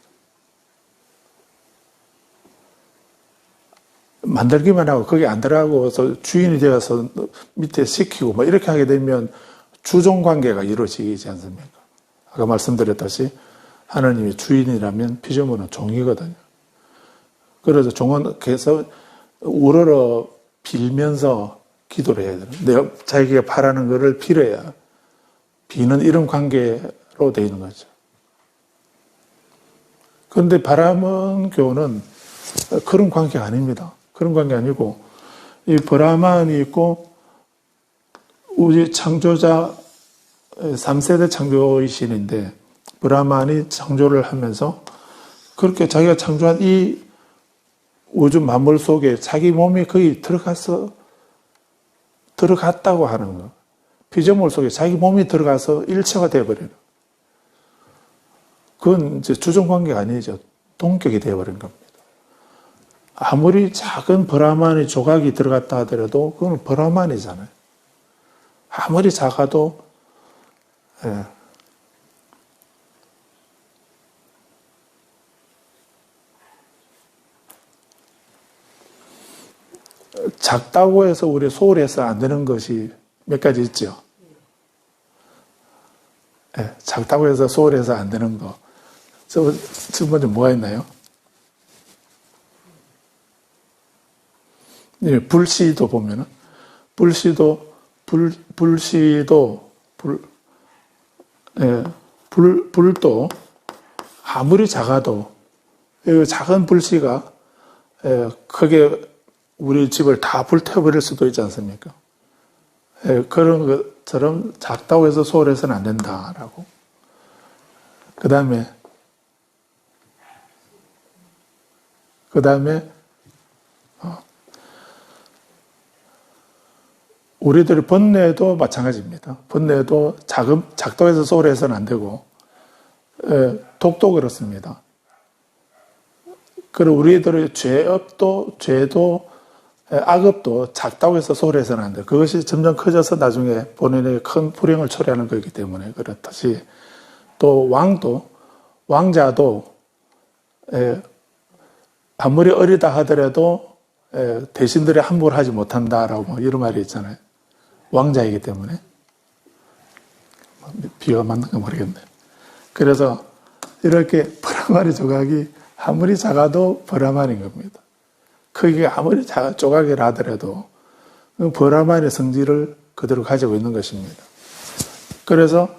만들기만 하고 거기 안 들어가고서 주인이 되어서 밑에 시키고 뭐 이렇게 하게 되면 주종 관계가 이루어지지 않습니까? 아까 말씀드렸듯이 하나님이 주인이라면 피조물은 종이거든요. 그래서 종은 계속 우러러 빌면서 기도를 해야 돼요. 내가 자기가 바라는 것을 빌어야, 비는 이런 관계로 되어 있는 거죠. 그런데 바라몬 교는 그런 관계가 아닙니다. 그런 관계 아니고, 이 브라만이 있고, 우리 창조자 3세대 창조이신인데, 브라만이 창조를 하면서 그렇게 자기가 창조한 이 우주 만물 속에 자기 몸이 거의 들어갔다고 하는 거. 피조물 속에 자기 몸이 들어가서 일체가 되어버리는. 그건 이제 주종관계가 아니죠. 동격이 되어버린 겁니다. 아무리 작은 브라만의 조각이 들어갔다 하더라도 그건 브라만이잖아요. 아무리 작아도 작다고 해서 우리 소홀히 해서 안 되는 것이 몇 가지 있죠. 작다고 해서 소홀히 해서 안 되는 거. 첫 번째 뭐가 있나요? 불씨도 보면은, 불도 아무리 작아도, 작은 불씨가 크게 우리 집을 다 불태워버릴 수도 있지 않습니까? 그런 것처럼 작다고 해서 소홀해서는 안 된다라고. 그 다음에 우리들의 번뇌도 마찬가지입니다. 번뇌도 작다고 해서 소홀해서는 안 되고, 독도 그렇습니다. 그리고 우리들의 죄도 악업도 작다고 해서 소홀해서는 안 돼요. 그것이 점점 커져서 나중에 본인의 큰 불행을 초래하는 거기 때문에 그렇듯이 또 왕자도 아무리 어리다 하더라도 대신들이 함부로 하지 못한다라고 이런 말이 있잖아요. 왕자이기 때문에. 비유가 맞는가 모르겠네요. 그래서 이렇게 브라만의 조각이 아무리 작아도 브라만인 겁니다. 크기가 아무리 조각이라 하더라도 브라만의 성질을 그대로 가지고 있는 것입니다. 그래서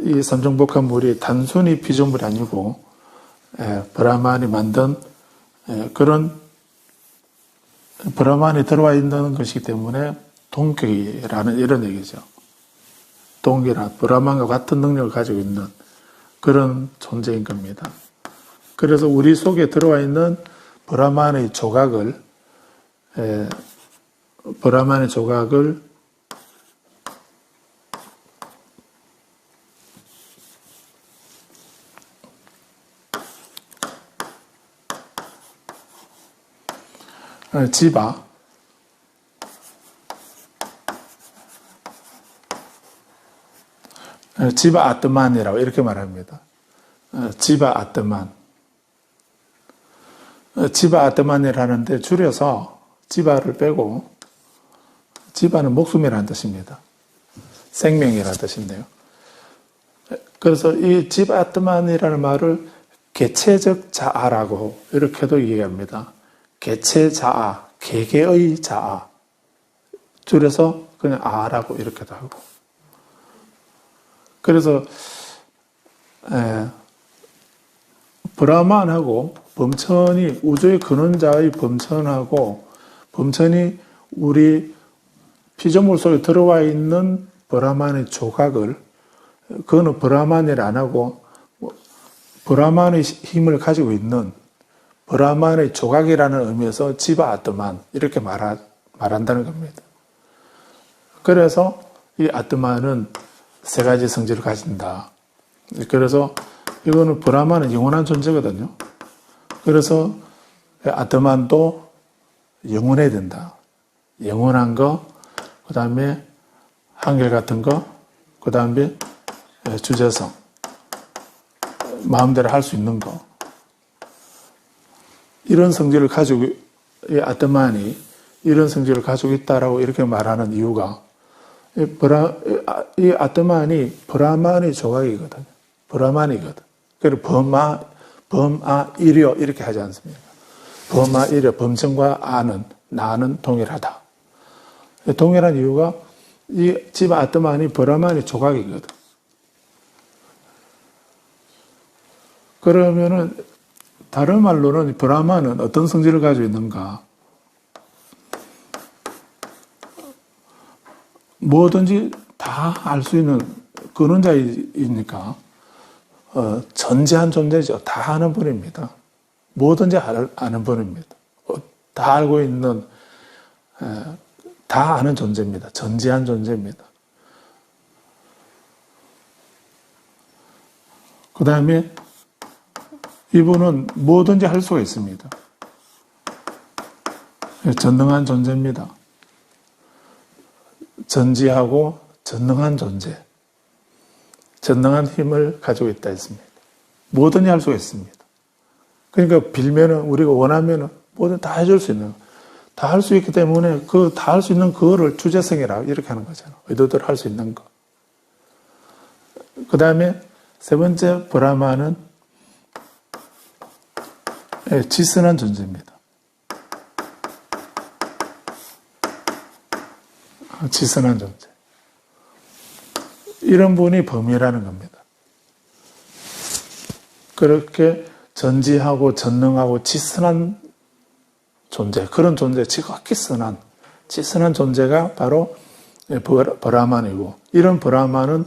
이 삼종복합물이 단순히 피조물이 아니고 브라만이 만든 그런 브라만이 들어와 있는 것이기 때문에 동격이라는 이런 얘기죠. 동기라 브라만과 같은 능력을 가지고 있는 그런 존재인 겁니다. 그래서 우리 속에 들어와 있는 브라만의 조각을 브라만의 조각을 지바, 지바 아트만이라고 이렇게 말합니다. 지바 아트만. 지바 아트만이라는데 줄여서 지바를 빼고, 지바는 목숨이라는 뜻입니다. 생명이라는 뜻인데요. 그래서 이 지바 아트만이라는 말을 개체적 자아라고 이렇게도 얘기합니다. 개체 자아, 개개의 자아. 줄여서 그냥 아라고 이렇게도 하고. 그래서 브라만하고 범천이 우주의 근원자의 범천하고 범천이 우리 피조물 속에 들어와 있는 브라만의 조각을 그거는 브라만이라 안 하고 브라만의 힘을 가지고 있는 브라만의 조각이라는 의미에서 지바 아트만 이렇게 말한다는 겁니다. 그래서 이 아트만은 세 가지 성질을 가진다. 그래서 이거는 브라만은 영원한 존재거든요. 그래서 아트만도 영원해야 된다. 영원한 거, 그 다음에 한결같은 거, 그 다음에 주제성, 마음대로 할 수 있는 거. 이런 성질을 가지고, 이 아트만이 이런 성질을 가지고 있다라고 이렇게 말하는 이유가 이 아트만이 브라만의 조각이거든요. 브라만이거든. 그래서 범아일여 이렇게 하지 않습니까? 범아일여, 범천과 아는, 나는 동일하다. 동일한 이유가 이 지바 아트만이 브라만의 조각이거든. 그러면은 다른 말로는 브라만은 어떤 성질을 가지고 있는가? 뭐든지 다 알 수 있는 근원자이니까 전지한 존재죠. 다 아는 분입니다. 뭐든지 아는 분입니다. 다 알고 있는 다 아는 존재입니다. 전지한 존재입니다. 그 다음에 이분은 뭐든지 할 수가 있습니다. 전능한 존재입니다. 전지하고 전능한 존재. 전능한 힘을 가지고 있다 했습니다. 뭐든지 할 수가 있습니다. 그러니까 빌면은 우리가 원하면은 뭐든 다 해줄 수 있는, 다 할 수 있기 때문에 그 다 할 수 있는 그거를 주제성이라 이렇게 하는 거잖아요. 의도대로 할 수 있는 거. 그 다음에 세 번째 브라마는 지선한 존재입니다. 지선한 존재. 이런 분이 범이라는 겁니다. 그렇게 전지하고 전능하고 지선한 존재, 그런 존재, 지극히 선한, 지선한 존재가 바로 브라만이고, 이런 브라만은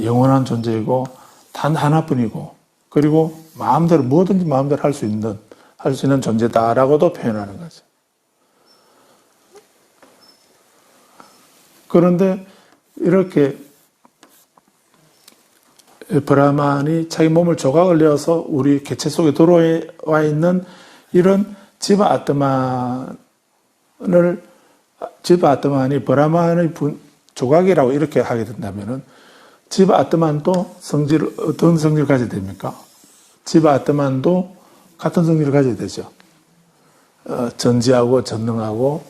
영원한 존재이고, 단 하나뿐이고, 그리고 마음대로, 뭐든지 마음대로 할 수 있는 존재다라고도 표현하는 거죠. 그런데 이렇게 브라만이 자기 몸을 조각을 내어서 우리 개체 속에 들어와 있는 이런 지바 아트만이 브라만의 조각이라고 이렇게 하게 된다면은 지바 아트만도 어떤 성질을 가져야 됩니까? 지바 아트만도 같은 성질을 가져야 되죠. 전지하고 전능하고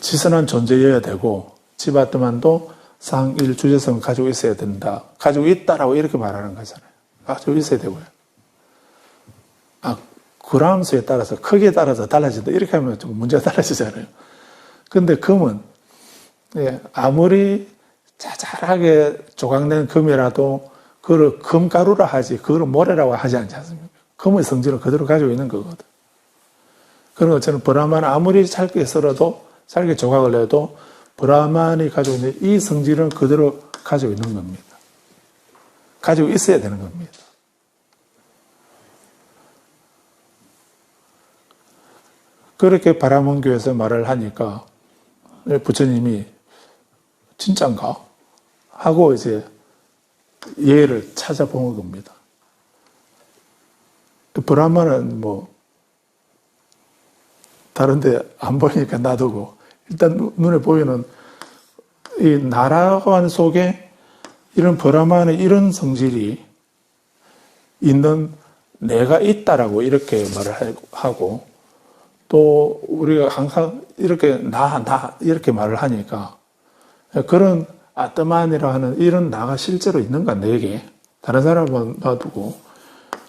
지선한 존재여야 되고, 지바 아트만도 상일 주제성을 가지고 있어야 된다. 가지고 있다라고 이렇게 말하는 거잖아요. 가지고 있어야 되고요. 그람수에 따라서, 크기에 따라서 달라진다. 이렇게 하면 좀 문제가 달라지잖아요. 근데 금은, 아무리 자잘하게 조각낸 금이라도, 그걸 금가루라 하지, 그걸 모래라고 하지 않지 않습니까? 금의 성질을 그대로 가지고 있는 거거든. 그런 것처럼 브라만은 아무리 짧게 썰어도, 짧게 조각을 내도, 브라만이 가지고 있는 이 성질은 그대로 가지고 있는 겁니다. 가지고 있어야 되는 겁니다. 그렇게 바라문교에서 말을 하니까 부처님이 진짠가? 하고 이제 예를 찾아본 겁니다. 브라마는 뭐 다른데 안 보이니까 놔두고 일단 눈에 보이는 이 나라관 속에 이런 브라마의 이런 성질이 있는 내가 있다라고 이렇게 말을 하고 또 우리가 항상 이렇게 나 이렇게 말을 하니까 그런 아트만이라 하는 이런 나가 실제로 있는가 내게 다른 사람은 놔두고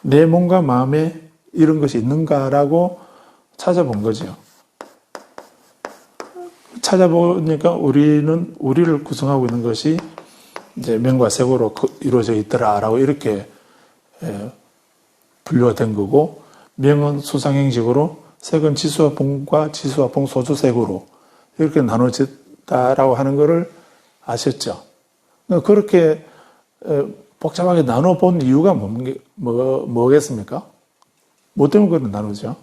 내 몸과 마음에 이런 것이 있는가라고 찾아본 거죠. 찾아보니까 우리를 구성하고 있는 것이 이제 명과 색으로 이루어져 있더라라고 이렇게 분류가 된 거고, 명은 수상행식으로, 색은 지수와 봉과 지수와 봉 소주색으로 이렇게 나눠졌다라고 하는 것을 아셨죠? 그렇게 복잡하게 나눠본 이유가 뭐겠습니까? 뭐 때문에 그렇게 나누죠?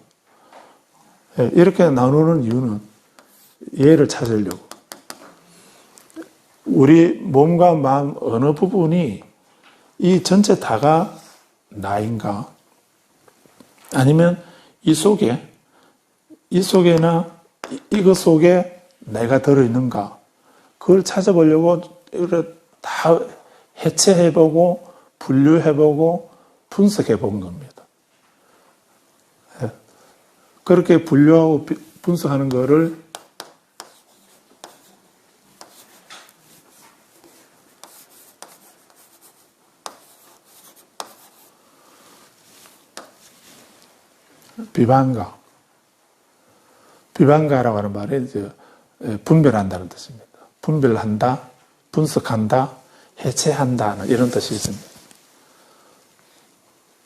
이렇게 나누는 이유는 예를 찾으려고. 우리 몸과 마음 어느 부분이 이 전체 다가 나인가? 아니면 이 속에나 이것 속에 내가 들어있는가? 그걸 찾아보려고 다 해체해보고 분류해보고 분석해본 겁니다. 그렇게 분류하고 분석하는 거를 비방가라고 하는 말이 이제 분별한다는 뜻입니다. 분별한다, 분석한다, 해체한다 이런 뜻이 있습니다.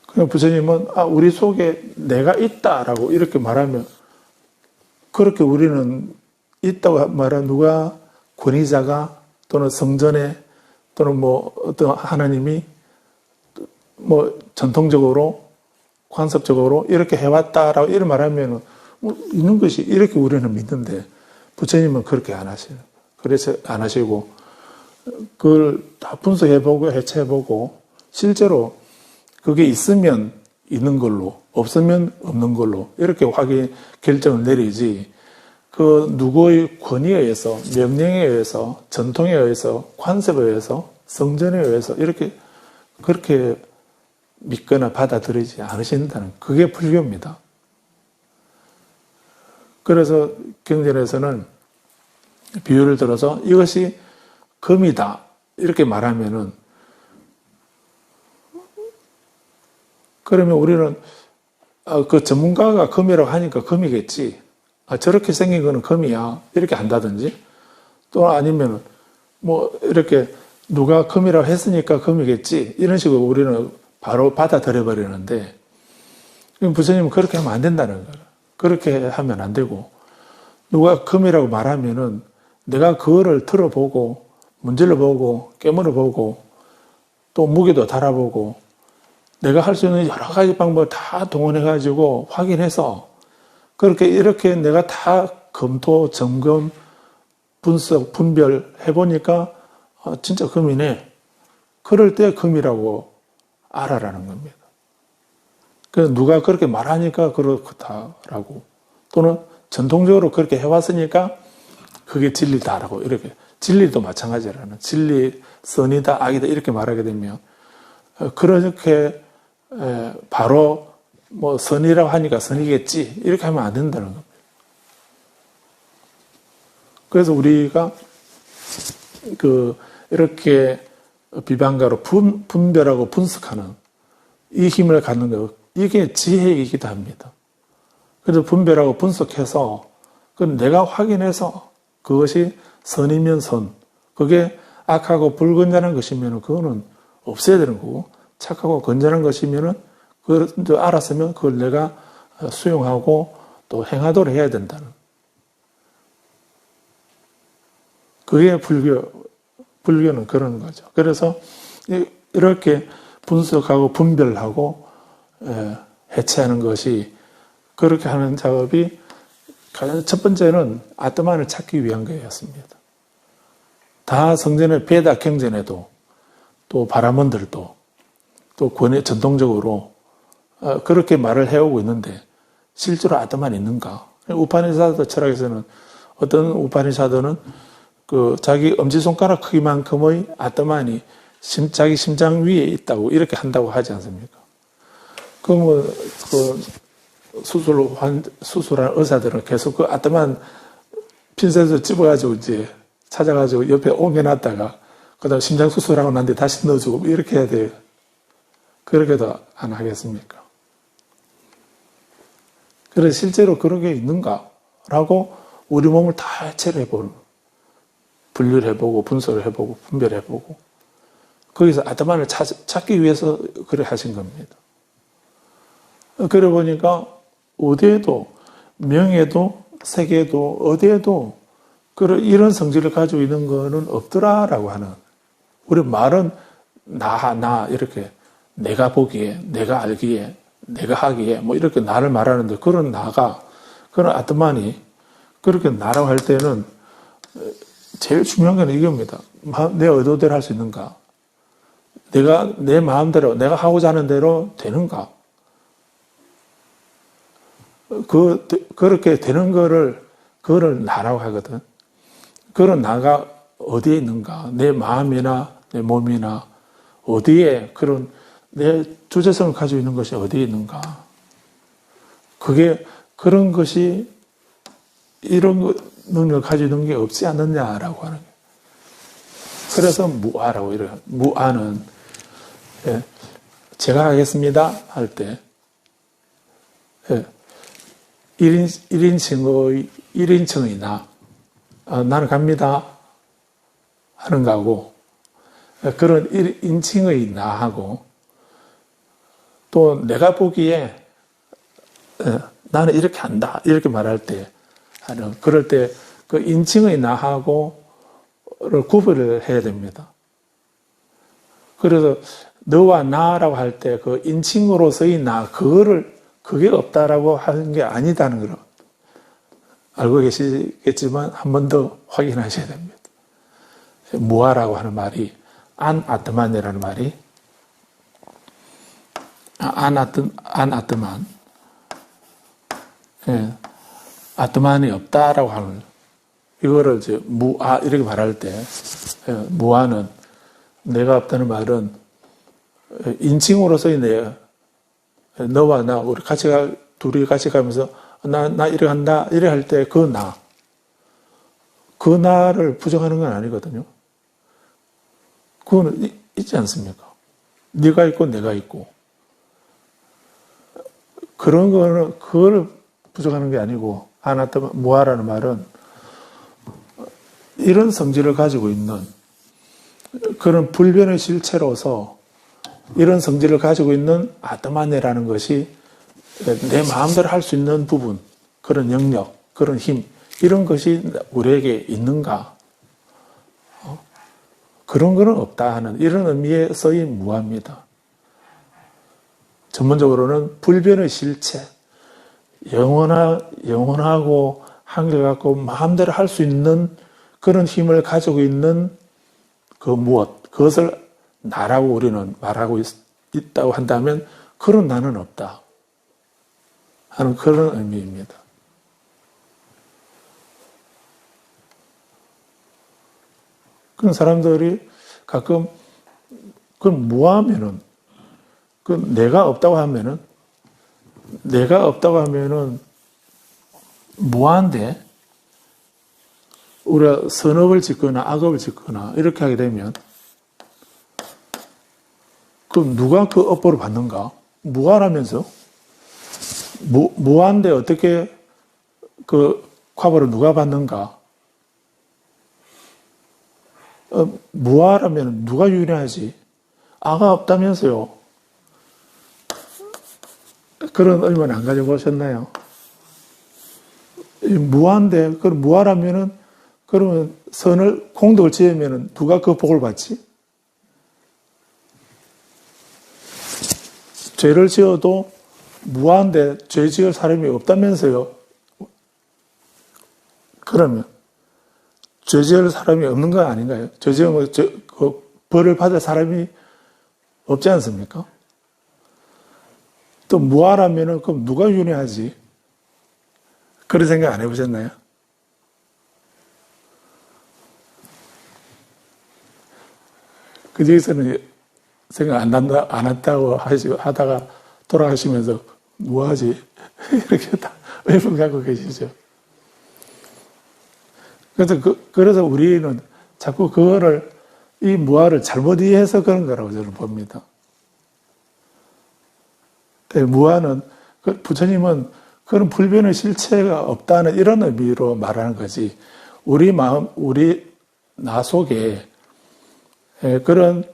그냥 부처님은 우리 속에 내가 있다라고 이렇게 말하면 그렇게 우리는 있다고 말하는 누가 권위자가 또는 성전에 또는 뭐 어떤 하나님이 뭐 전통적으로 관습적으로 이렇게 해왔다라고 이런 말하면 뭐 있는 것이 이렇게 우리는 믿는데 부처님은 그렇게 안 하시는. 그래서 안 하시고 그걸 다 분석해보고 해체해보고 실제로 그게 있으면 있는 걸로 없으면 없는 걸로 이렇게 결정을 내리지 그 누구의 권위에 의해서 명령에 의해서 전통에 의해서 관습에 의해서 성전에 의해서 이렇게 그렇게 믿거나 받아들이지 않으신다는 그게 불교입니다. 그래서 경전에서는 비유를 들어서 이것이 금이다 이렇게 말하면은 그러면 우리는 그 전문가가 금이라고 하니까 금이겠지. 저렇게 생긴 거는 금이야 이렇게 한다든지 또 아니면 뭐 이렇게 누가 금이라고 했으니까 금이겠지 이런 식으로 우리는 바로 받아들여 버리는데 부처님은 그렇게 하면 안 된다는 거예요. 그렇게 하면 안 되고 누가 금이라고 말하면은 내가 그거를 들어보고 문질러 보고 깨물어 보고 또 무게도 달아보고 내가 할 수 있는 여러 가지 방법을 다 동원해 가지고 확인해서 그렇게 이렇게 내가 다 검토 점검 분석 분별해 보니까 진짜 금이네. 그럴 때 금이라고 알아라는 겁니다. 그래서 누가 그렇게 말하니까 그렇다라고 또는 전통적으로 그렇게 해왔으니까 그게 진리다라고 이렇게 진리도 마찬가지라는 진리 선이다 악이다 이렇게 말하게 되면 그렇게 바로 뭐 선이라고 하니까 선이겠지 이렇게 하면 안 된다는 겁니다. 그래서 우리가 이렇게 비방가로 분별하고 분석하는 이 힘을 갖는 거 이게 지혜이기도 합니다. 그래서 분별하고 분석해서 내가 확인해서 그것이 선이면 선, 그게 악하고 불건전한 것이면 그거는 없애야 되는 거고 착하고 건전한 것이면은 그걸 알았으면 그걸 내가 수용하고 또 행하도록 해야 된다는. 그게 불교는 그런 거죠. 그래서 이렇게 분석하고 분별하고 해체하는 것이 그렇게 하는 작업이 가장 첫 번째는 아트만을 찾기 위한 거였습니다. 다 성전의 베다 경전에도 또 바라몬들도 또 권위 전통적으로 그렇게 말을 해오고 있는데 실제로 아트만이 있는가? 우파니샤드 철학에서는 어떤 우파니샤드는 그 자기 엄지손가락 크기만큼의 아트만이 자기 심장 위에 있다고 이렇게 한다고 하지 않습니까? 그러면 그 수술한 의사들은 계속 그 아트만 핀셋을 집어가지고 이제 찾아가지고 옆에 옮겨놨다가 그다음 심장 수술하고 난 뒤에 다시 넣어주고 이렇게 해야 돼요. 그렇게도 안 하겠습니까? 그래서 실제로 그런 게 있는가라고 우리 몸을 다 해체를 해보는, 분류를 해보고 분석을 해보고 분별해보고 거기서 아트만을 찾기 위해서 그래 하신 겁니다. 그래 보니까 어디에도 명예도 세계도 어디에도 이런 성질을 가지고 있는 거는 없더라라고 하는, 우리 말은 나 이렇게 내가 보기에 내가 알기에 내가 하기에 뭐 이렇게 나를 말하는데 그런 나가 그런 아트만이 그렇게 나라고 할 때는 제일 중요한 건 이겁니다. 내 의도대로 할 수 있는가? 내가 내 마음대로 내가 하고자 하는 대로 되는가? 그렇게 되는 그거를 나라고 하거든. 그런 나가 어디에 있는가? 내 마음이나 내 몸이나 어디에 그런 내 주체성을 가지고 있는 것이 어디에 있는가? 그런 것이 이런 능력을 가지고 있는 게 없지 않느냐라고 하는 거예요. 그래서 무아라고 이래요. 무아는 제가 하겠습니다 할 때 1인칭의 나, 나는 갑니다 하는 거하고 그런 1인칭의 나하고 또 내가 보기에 나는 이렇게 한다 이렇게 말할 때 그럴 때 그 인칭의 나하고를 구별을 해야 됩니다. 그래서 너와 나라고 할 때 그 인칭으로서의 나 그게 없다라고 하는 게 아니다는 걸 알고 계시겠지만 한 번 더 확인하셔야 됩니다. 무아라고 하는 말이 안 아트만이라는 말이 안 아트만 아트만이 없다라고 하는 이거를 이제 무아 이렇게 말할 때 무아는 내가 없다는 말은 인칭으로서의 너와 나 우리 둘이 같이 가면서 나 이래 한다 이래 할 때 그 나를 부정하는 건 아니거든요. 그거는 있지 않습니까? 네가 있고 내가 있고 그런 거는 그걸 부정하는 게 아니고 아나타마 무아라는 말은 이런 성질을 가지고 있는 그런 불변의 실체로서 이런 성질을 가지고 있는 아트만이라는 것이 내 마음대로 할 수 있는 부분, 그런 영역, 그런 힘, 이런 것이 우리에게 있는가? 그런 거는 없다 하는 이런 의미에서의 무아입니다. 전문적으로는 불변의 실체, 영원하고 한결같고 마음대로 할 수 있는 그런 힘을 가지고 있는 그 무엇, 그것을 나라고 우리는 말하고 있다고 한다면 그런 나는 없다 하는 그런 의미입니다. 그런 사람들이 가끔 그건 무하면은 그 내가 없다고 하면은 무한데 우리가 선업을 짓거나 악업을 짓거나 이렇게 하게 되면 그럼 누가 그 업보를 받는가? 무한하면서 무한데 어떻게 그 과보를 누가 받는가? 무한하면 누가 유리하지? 아가 없다면서요. 그런 의문 안 가지고 오셨나요? 무한데, 그럼 무한하면은, 그러면 공덕을 지으면은 누가 그 복을 받지? 죄를 지어도 무한데 죄 지을 사람이 없다면서요. 그러면 죄 지을 사람이 없는 거 아닌가요? 죄 지으면 벌을 받을 사람이 없지 않습니까? 또 무아라면은 그럼 누가 윤회하지? 그런 생각 안 해보셨나요? 그 중에서는 생각 안 한다고 하다가 돌아가시면서 뭐하지? 이렇게 다 의문 갖고 계시죠. 그래서 우리는 자꾸 이 무아를 잘못 이해해서 그런 거라고 저는 봅니다. 무아는, 부처님은 그런 불변의 실체가 없다는 이런 의미로 말하는 거지, 우리 마음, 우리 나 속에 그런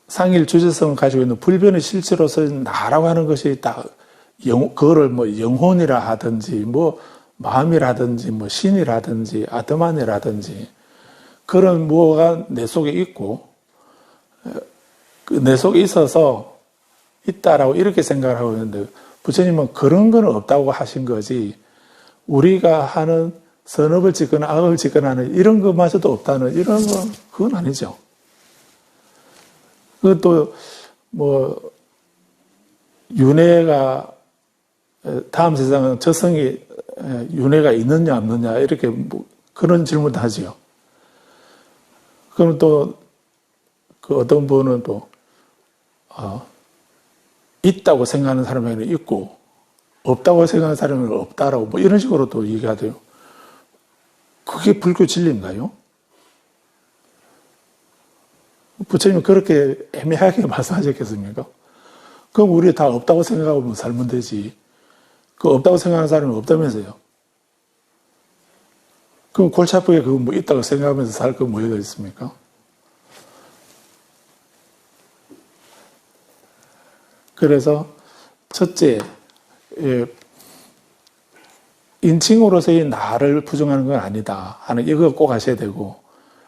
상일 주제성을 가지고 있는 불변의 실체로서 나라고 하는 것이 그거를 뭐 영혼이라 하든지, 뭐 마음이라든지, 뭐 신이라든지, 아트만이라든지, 그런 무엇가 내 속에 있고, 내 속에 있어서 있다라고 이렇게 생각을 하고 있는데, 부처님은 그런 건 없다고 하신 거지, 우리가 하는 선업을 짓거나 악을 짓거나 하는 이런 것마저도 없다는 이런 건, 그건 아니죠. 그것도 뭐 윤회가 다음 세상은 저성이 윤회가 있느냐 없느냐 이렇게 뭐 그런 질문도 하지요. 그럼 또 그 어떤 분은 또 있다고 생각하는 사람에게는 있고 없다고 생각하는 사람에게는 없다라고 뭐 이런 식으로 또 얘기하대요. 그게 불교 진리인가요? 부처님은 그렇게 애매하게 말씀하셨겠습니까? 그럼 우리 다 없다고 생각하고 살면 되지. 그 없다고 생각하는 사람은 없다면서요. 그럼 골치 아프게 그거 뭐 있다고 생각하면서 살 거 뭐가 있습니까? 그래서 첫째, 인칭으로서의 나를 부정하는 건 아니다 하는 이거 꼭 하셔야 되고,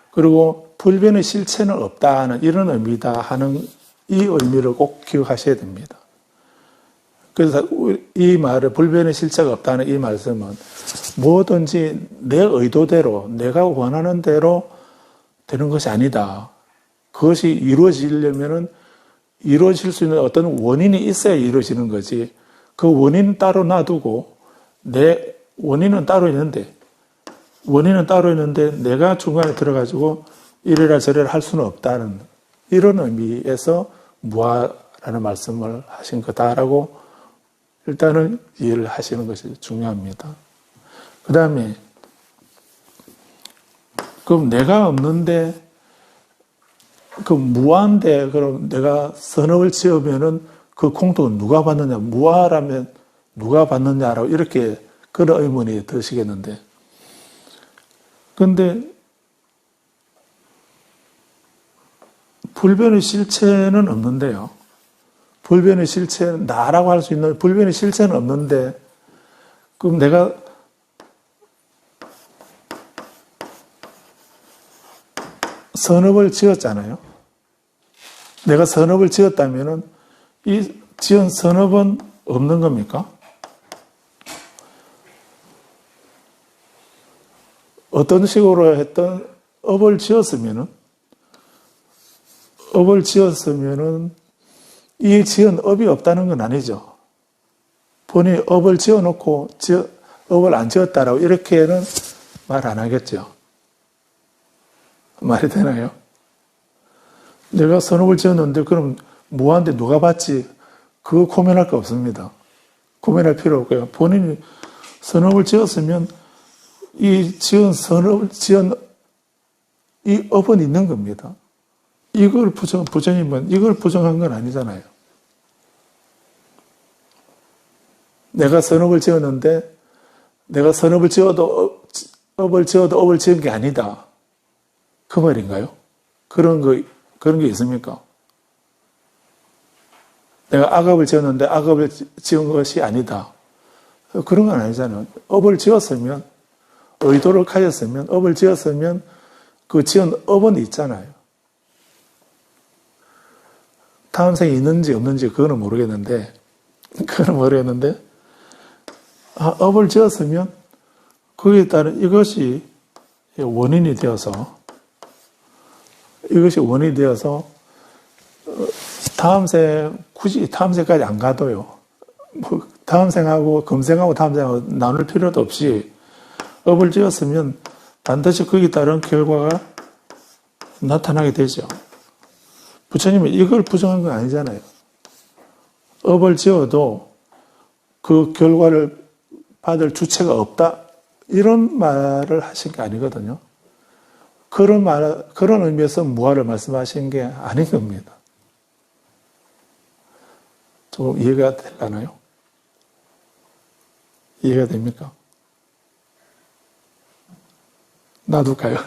그리고 불변의 실체는 없다 하는 이런 의미다 하는 이 의미를 꼭 기억하셔야 됩니다. 그래서 이 말을 불변의 실체가 없다는 이 말씀은 뭐든지 내 의도대로 내가 원하는 대로 되는 것이 아니다. 그것이 이루어지려면은 이루어질 수 있는 어떤 원인이 있어야 이루어지는 거지. 그 원인 따로 놔두고 내 원인은 따로 있는데 내가 중간에 들어가지고 이래라 저래라 할 수는 없다는 이런 의미에서 무아라는 말씀을 하신 거다라고 일단은 이해를 하시는 것이 중요합니다. 그 다음에 그럼 내가 없는데 그 무아인데 그럼 내가 선업을 지으면은 그 공덕은 누가 받느냐, 무아라면 누가 받느냐라고 이렇게 그런 의문이 드시겠는데, 근데 불변의 실체는 없는데요. 불변의 실체는 나라고 할 수 있는 불변의 실체는 없는데, 그럼 내가 선업을 지었잖아요. 내가 선업을 지었다면은 이 지은 선업은 없는 겁니까? 어떤 식으로 했던 업을 지었으면은 이 지은 업이 없다는 건 아니죠. 본인이 업을 지어놓고 업을 안 지었다라고 이렇게는 말 안 하겠죠. 말이 되나요? 내가 선업을 지었는데 그럼 무한데 누가 받지? 그거 고민할 거 없습니다. 고민할 필요 없고요. 본인이 선업을 지었으면 이 지은 이 업은 있는 겁니다. 부처님은 이걸 부정한 건 아니잖아요. 내가 선업을 지었는데 내가 선업을 지어도 업을 지은 게 아니다. 그 말인가요? 그런 게 있습니까? 내가 악업을 지었는데 악업을 지은 것이 아니다. 그런 건 아니잖아요. 업을 지었으면, 의도를 가졌으면, 업을 지었으면 그 지은 업은 있잖아요. 다음 생에 있는지 없는지 그거는 모르겠는데 업을 지었으면 거기에 따른 이것이 원인이 되어서 다음 생, 굳이 다음 생까지 안 가도요. 뭐 다음 생하고 금생하고 다음 생하고 나눌 필요도 없이 업을 지었으면 반드시 거기에 따른 결과가 나타나게 되죠. 부처님은 이걸 부정한 건 아니잖아요. 업을 지어도 그 결과를 받을 주체가 없다. 이런 말을 하신 게 아니거든요. 그런 의미에서 무아를 말씀하신 게 아닌 겁니다. 조금 이해가 되나요? 이해가 됩니까? 놔둘까요?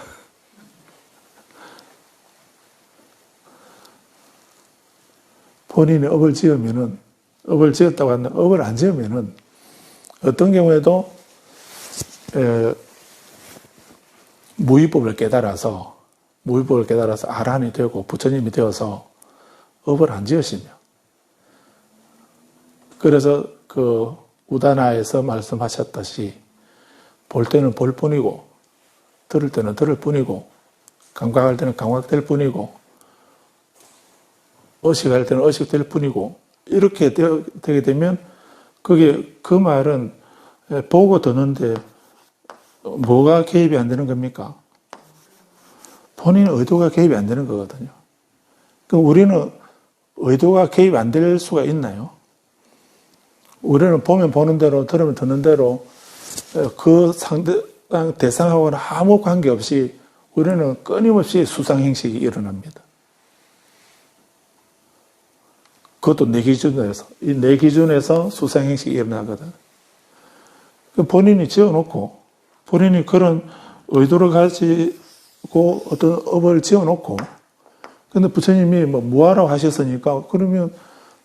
본인이 업을 지었다고 하는데 업을 안 지으면은 어떤 경우에도 무위법을 깨달아서 아란이 되고 부처님이 되어서 업을 안 지으시며, 그래서 그 우다나에서 말씀하셨듯이 볼 때는 볼 뿐이고 들을 때는 들을 뿐이고 감각할 때는 감각될 뿐이고 의식할 때는 의식될 뿐이고 이렇게 되게 되면 그 말은 보고 듣는데 뭐가 개입이 안 되는 겁니까? 본인 의도가 개입이 안 되는 거거든요. 그럼 우리는 의도가 개입 안 될 수가 있나요? 우리는 보면 보는 대로 들으면 듣는 대로 그 상대방 대상하고는 아무 관계없이 우리는 끊임없이 수상행식이 일어납니다. 그것도 내 기준에서, 이 내 기준에서 수상행식이 일어나거든. 본인이 지어놓고, 본인이 그런 의도를 가지고 어떤 업을 지어놓고, 근데 부처님이 뭐 무아라고 하셨으니까, 그러면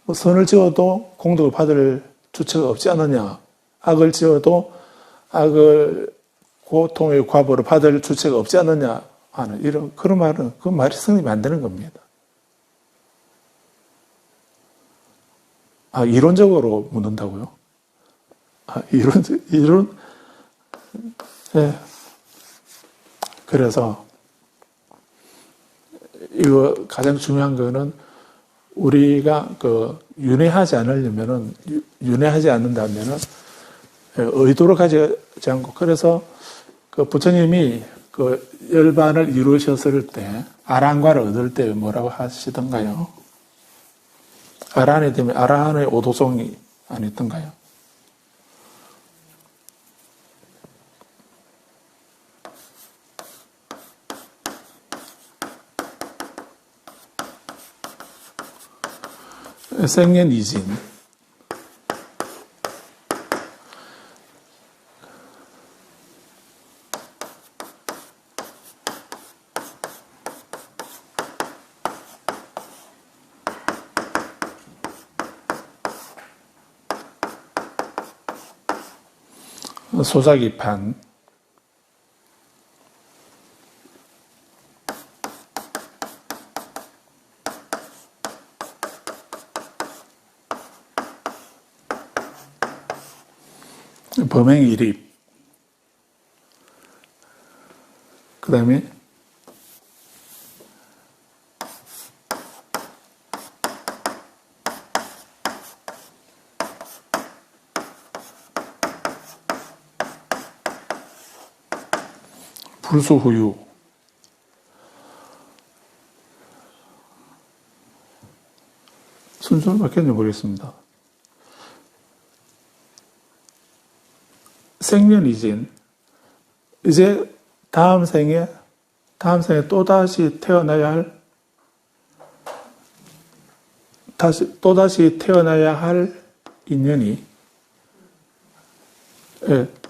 뭐 선을 지어도 공덕을 받을 주체가 없지 않느냐, 악을 지어도 악을 고통의 과보를 받을 주체가 없지 않느냐 하는 이런 그런 말은 그 말이 성립이 안 되는 겁니다. 이론적으로 묻는다고요? 이론? 네. 그래서, 이거 가장 중요한 거는 우리가 윤회하지 않는다면은, 의도를 가지지 않고, 그래서 부처님이 열반을 이루셨을 때, 아란과를 얻을 때 뭐라고 하시던가요? 아란이 되면 아란의 오도송이 아니었던가요? 생년이진. 소자기판, 범행일입, 그 다음에 불수후유, 순서를 바뀌었는지 모르겠습니다. 생년이진, 이제 다음 생에 또다시 태어나야 할 인연이,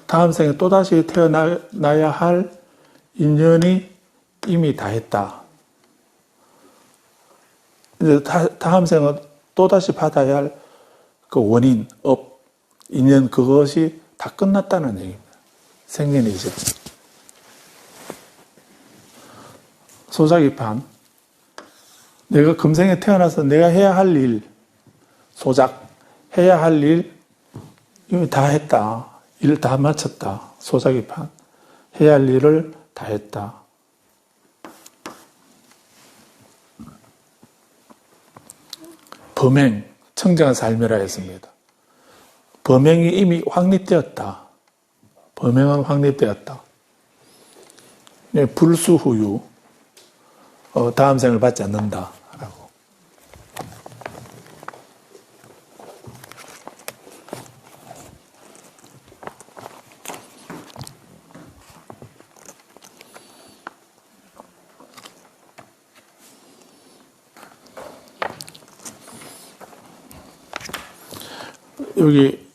다음 생에 또다시 태어나야 할 인연이 이미 다 했다. 이제 다음 생은 또다시 받아야 할 그 원인, 업, 인연, 그것이 다 끝났다는 얘기입니다. 생년이죠. 소작이판. 내가 금생에 태어나서 내가 해야 할 일, 소작, 해야 할 일, 이미 다 했다. 일 다 마쳤다. 소자기판. 해야 할 일을 다 했다. 범행, 청정한 삶이라 했습니다. 범행이 이미 확립되었다. 범행은 확립되었다. 불수후유, 다음 생을 받지 않는다. 라고. 여기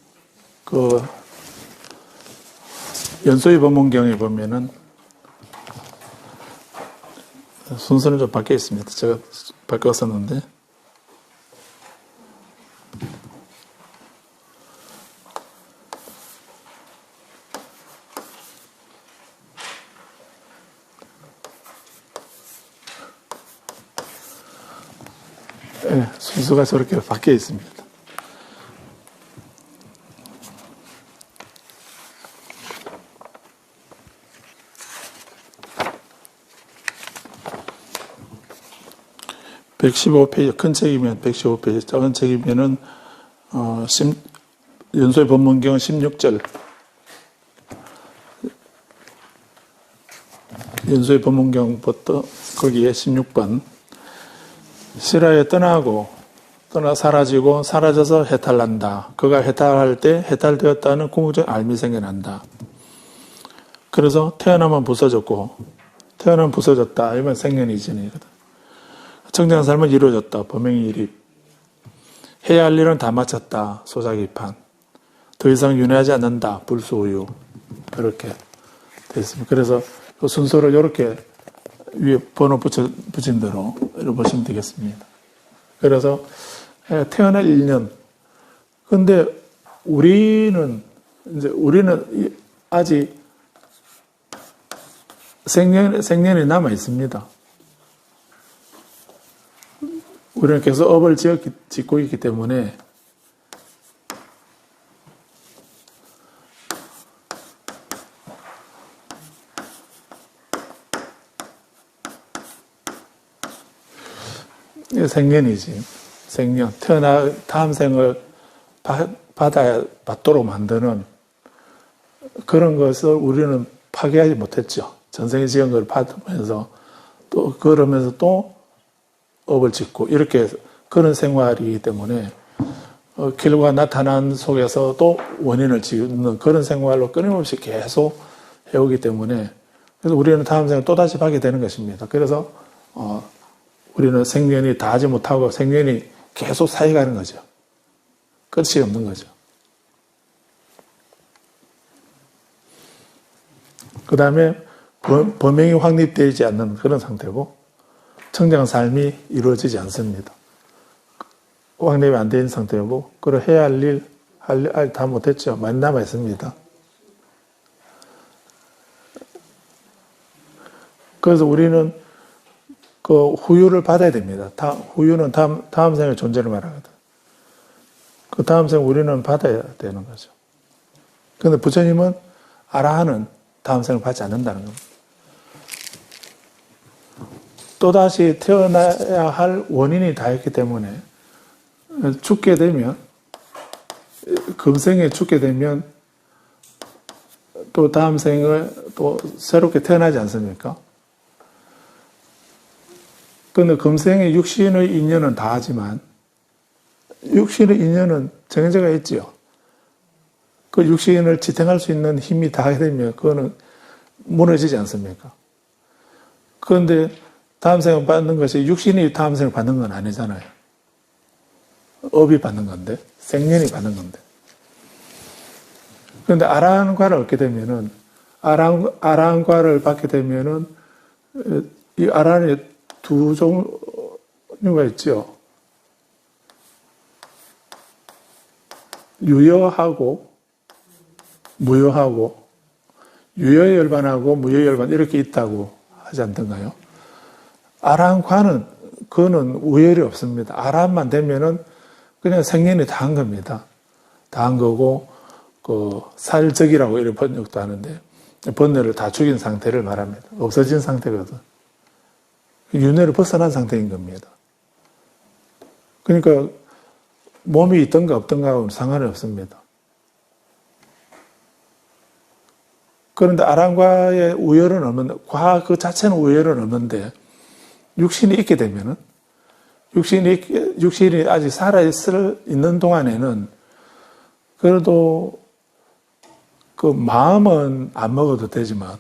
연소의 법문경에 보면은 순서는 좀 바뀌어 있습니다. 제가 바꿨었는데 순서가 저렇게 바뀌어 있습니다. (115페이지) 큰 책이면 115페이지, 작은 책이면은 연소의 법문경 16절, 연소의 법문경부터 거기에 16번, 실하에 떠나 사라지고 사라져서 해탈난다. 그가 해탈할 때 해탈되었다는 궁극적 알미 생겨난다. 그래서 태어나면 부서졌고, 태어나면 부서졌다. 이건 생년 이전이거든. 청정한 삶은 이루어졌다. 범행이 일입. 해야 할 일은 다 마쳤다. 소자기판. 더 이상 윤회하지 않는다. 불수우유. 이렇게 되어 있습니다. 그래서 그 순서를 이렇게 위에 번호 붙인 대로 이렇게 보시면 되겠습니다. 그래서 태어날 1년. 근데 우리는 아직 생년이 남아 있습니다. 우리는 계속 업을 짓고 있기 때문에 생년이지. 생년. 다음 생을 받도록 만드는 그런 것을 우리는 파괴하지 못했죠. 전생에 지은 걸 받으면서 그러면서 또 업을 짓고 이렇게 그런 생활이기 때문에 결과가 나타난 속에서 또 원인을 짓는 그런 생활로 끊임없이 계속 해오기 때문에 그래서 우리는 다음 생을 또다시 하게 되는 것입니다. 그래서 우리는 생년이 다 하지 못하고 생년이 계속 쌓여가는 거죠. 끝이 없는 거죠. 그 다음에 범행이 확립되지 않는 그런 상태고 청정한 삶이 이루어지지 않습니다. 확립이 안 된 상태고 그걸 해야 할 일, 다 못했죠. 많이 남아 있습니다. 그래서 우리는 그 후유를 받아야 됩니다. 후유는 다음 생의 존재를 말하거든. 그 다음 생 우리는 받아야 되는 거죠. 그런데 부처님은 아라한은 다음 생을 받지 않는다는 겁니다. 또다시 태어나야 할 원인이 다 있기 때문에 죽게 되면 금생에 죽게 되면 또 다음 생을 또 새롭게 태어나지 않습니까? 그런데 금생에 육신의 인연은 다 하지만 육신의 인연은 정해져가 있지요. 그 육신을 지탱할 수 있는 힘이 다 되면 그거는 무너지지 않습니까? 그런데 다음 생을 받는 것이 육신이 다음 생을 받는 건 아니잖아요. 업이 받는 건데, 생년이 받는 건데. 그런데 아라한과를 얻게 되면은, 아라한과를 받게 되면은, 이 아라한이 두 종류가 있죠. 유여하고, 무여하고, 유여열반하고 무여열반 이렇게 있다고 하지 않던가요? 아라한과는 그거는 우열이 없습니다. 아라한만 되면은 그냥 생년이 다 한 겁니다. 다 한 거고 그 살적이라고 이런 번역도 하는데 번뇌를 다 죽인 상태를 말합니다. 없어진 상태거든. 윤회를 벗어난 상태인 겁니다. 그러니까 몸이 있던가 없던가하고는 상관이 없습니다. 그런데 아란과의 우열은 없는데, 과 그 자체는 우열은 없는데, 육신이 있게 되면은, 육신이 아직 살아있는 동안에는, 그래도 그 마음은 안 먹어도 되지만,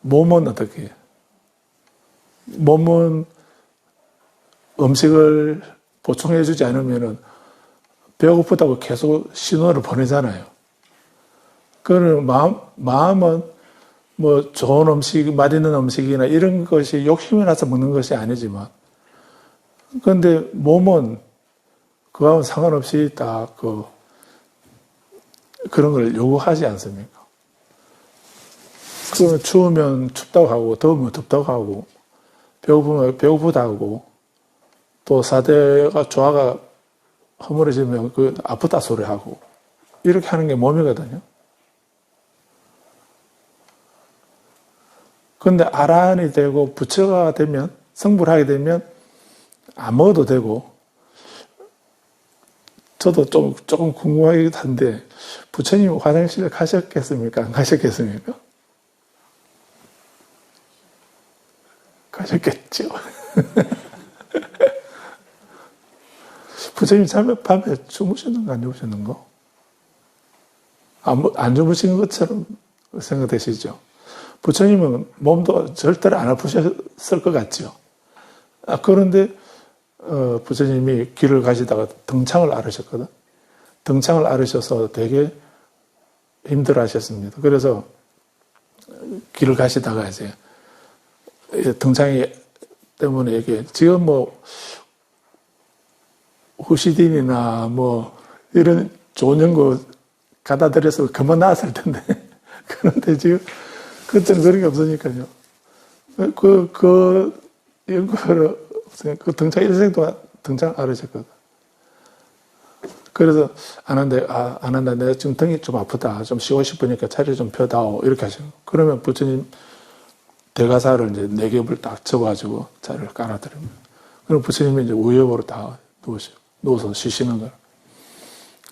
몸은 어떻게 해요? 몸은 음식을 보충해주지 않으면은, 배고프다고 계속 신호를 보내잖아요. 그런 마음은 뭐 좋은 음식, 맛있는 음식이나 이런 것이 욕심이 나서 먹는 것이 아니지만, 그런데 몸은 그거하고는 상관없이 다 그런 걸 요구하지 않습니까? 그러면 추우면 춥다고 하고, 더우면 덥다고 하고, 배고프면 배고프다 하고, 또 사대가 조화가 허물어지면 그 아프다 소리 하고, 이렇게 하는 게 몸이거든요. 근데 아란이 되고 부처가 되면, 성불 하게 되면 안 먹어도 되고, 저도 조금 궁금하긴 한데, 부처님 화장실 가셨겠습니까? 안 가셨겠습니까? 가셨겠죠. 부처님 밤에 주무셨는가 안 주무셨는가? 안 주무신 것처럼 생각되시죠? 부처님은 몸도 절대로 안 아프셨을 것 같죠. 그런데 부처님이 길을 가시다가 등창을 앓으셨거든. 등창을 앓으셔서 되게 힘들어하셨습니다. 그래서 길을 가시다가 이제 등창이 때문에 이게 지금 뭐 후시딘이나 뭐 이런 좋은 연구 갖다 드려서 그만 나았을 텐데 그런데 지금 그때는 그런 게 없으니까요. 그 연구를, 그 등창 일생 동안 등창 앓으셨거든. 그래서 안 한다. 내가 지금 등이 좀 아프다. 좀 쉬고 싶으니까 자리 좀 펴다오. 이렇게 하시고. 그러면 부처님 대가사를 이제 4겹을 딱 접어가지고 자리를 깔아드립니다. 그럼 부처님이 이제 우여보로 다 누워서 쉬시는 거예요.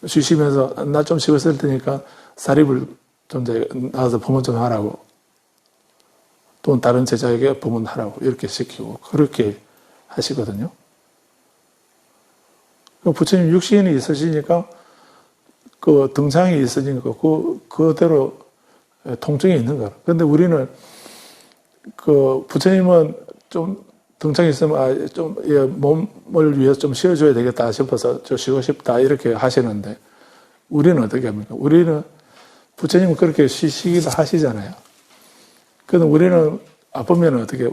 쉬시면서 나 좀 쉬고 있을 테니까 사립을 좀 이제 나와서 법문 좀 하라고. 또는 다른 제자에게 법문하라고 이렇게 시키고 그렇게 하시거든요. 부처님 육신이 있으시니까 그 등창이 있으니까 그대로 통증이 있는 거예요. 그런데 우리는 그 부처님은 좀 등창이 있으면 좀 몸을 위해서 좀 쉬어줘야 되겠다 싶어서 좀 쉬고 싶다 이렇게 하시는데 우리는 어떻게 합니까? 우리는 부처님은 그렇게 쉬시기도 하시잖아요. 그런데 우리는 아프면 어떻게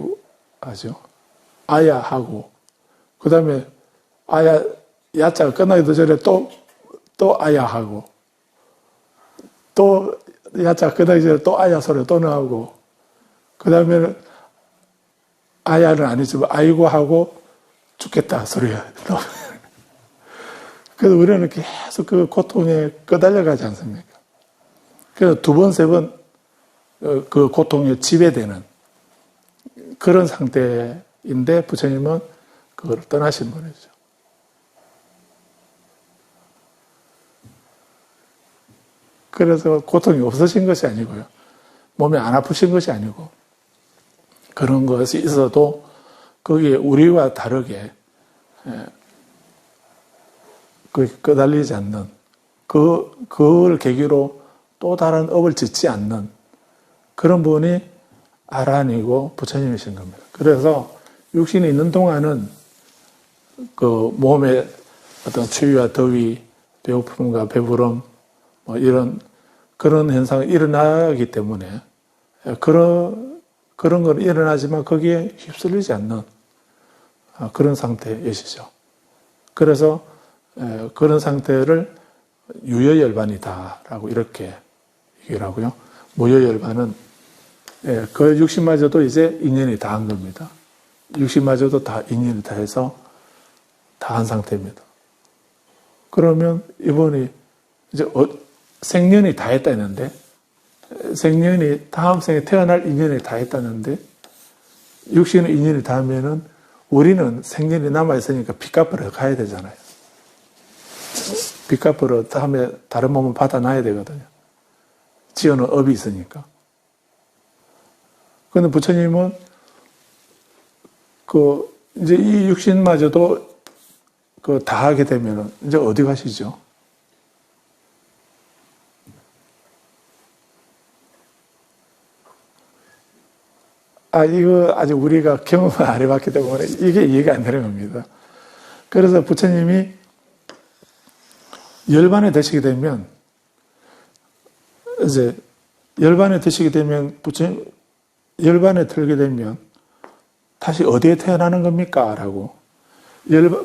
하죠? 아야 하고, 그 다음에 아야, 야자가 끝나기도 전에 또 아야 하고, 또 야자가 끝나기 전에 또 아야 소리 또 나오고, 그 다음에 아야는 아니지만 아이고 하고 죽겠다 소리가 나오고. 그래서 우리는 계속 그 고통에 끄달려가지 않습니까? 그래서 2번, 3번 그 고통에 지배되는 그런 상태인데 부처님은 그걸 떠나신 분이죠. 그래서 고통이 없어진 것이 아니고요. 몸이 안 아프신 것이 아니고 그런 것이 있어도 거기에 우리와 다르게 끄달리지 않는 그걸 계기로 또 다른 업을 짓지 않는 그런 분이 아란이고 부처님이신 겁니다. 그래서 육신이 있는 동안은 그 몸에 어떤 추위와 더위, 배고픔과 배부름 뭐 이런 그런 현상이 일어나기 때문에 그런 건 일어나지만 거기에 휩쓸리지 않는 그런 상태이시죠. 그래서 그런 상태를 유여열반이다라고 이렇게 얘기를 하고요. 무여열반은 그 육신마저도 이제 인연이 다 한 겁니다. 육신마저도 다 인연이 다 해서 다 한 상태입니다. 그러면 이분이 이제 생년이 다 했다는데, 생년이 다음 생에 태어날 인연이 다 했다는데, 육신의 인연이 닿으면은 우리는 생년이 남아있으니까 빚 갚으러 가야 되잖아요. 빚 갚으러 다음에 다른 몸을 받아놔야 되거든요. 지어놓은 업이 있으니까. 그런데 부처님은 이제 이 육신마저도 다 하게 되면은 이제 어디 가시죠? 이거 아직 우리가 경험을 안 해봤기 때문에 이게 이해가 안 되는 겁니다. 그래서 부처님이 열반에 드시게 되면, 이제, 열반에 드시게 되면, 열반에 들게 되면, 다시 어디에 태어나는 겁니까? 라고.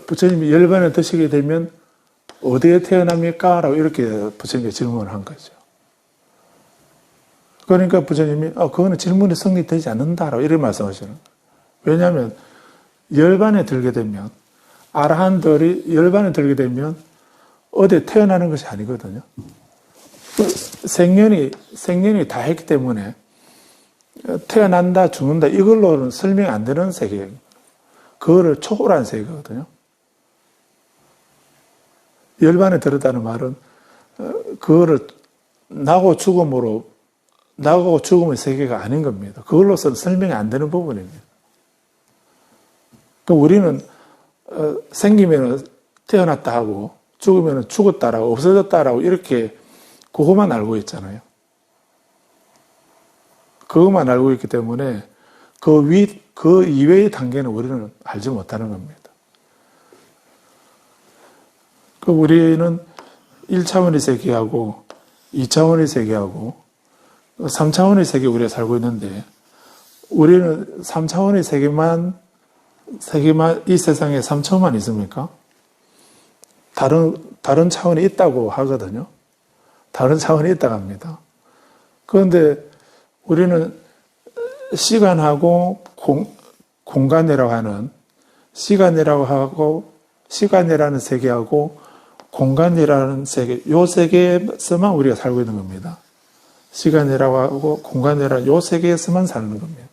부처님이 열반에 드시게 되면, 어디에 태어납니까? 라고 이렇게 부처님께 질문을 한 거죠. 그러니까 부처님이 그거는 질문이 성립되지 않는다라고 이렇게 말씀하시는 거예요. 왜냐하면 열반에 들게 되면 아라한들이 열반에 들게 되면 어디에 태어나는 것이 아니거든요. 생년이 다 했기 때문에 태어난다 죽는다 이걸로는 설명이 안 되는 세계예요. 그거를 초월한 세계거든요. 열반에 들었다는 말은 그거를 나고 죽음의 세계가 아닌 겁니다. 그걸로서는 설명이 안 되는 부분입니다. 그럼 우리는 생기면 태어났다 하고 죽으면 죽었다라고 없어졌다라고 이렇게 그것만 알고 있잖아요. 그것만 알고 있기 때문에 그 이외의 단계는 우리는 알지 못하는 겁니다. 우리는 1차원의 세계하고 2차원의 세계하고 3차원의 세계 우리가 살고 있는데 우리는 3차원의 세계만 이 세상에 3차원만 있습니까? 다른 차원이 있다고 하거든요. 다른 차원이 있다고 합니다. 그런데 우리는 시간하고 공간이라고 하는 시간이라는 세계하고 공간이라는 세계, 요 세계에서만 우리가 살고 있는 겁니다. 시간이라고 하고 공간이라는 요 세계에서만 사는 겁니다.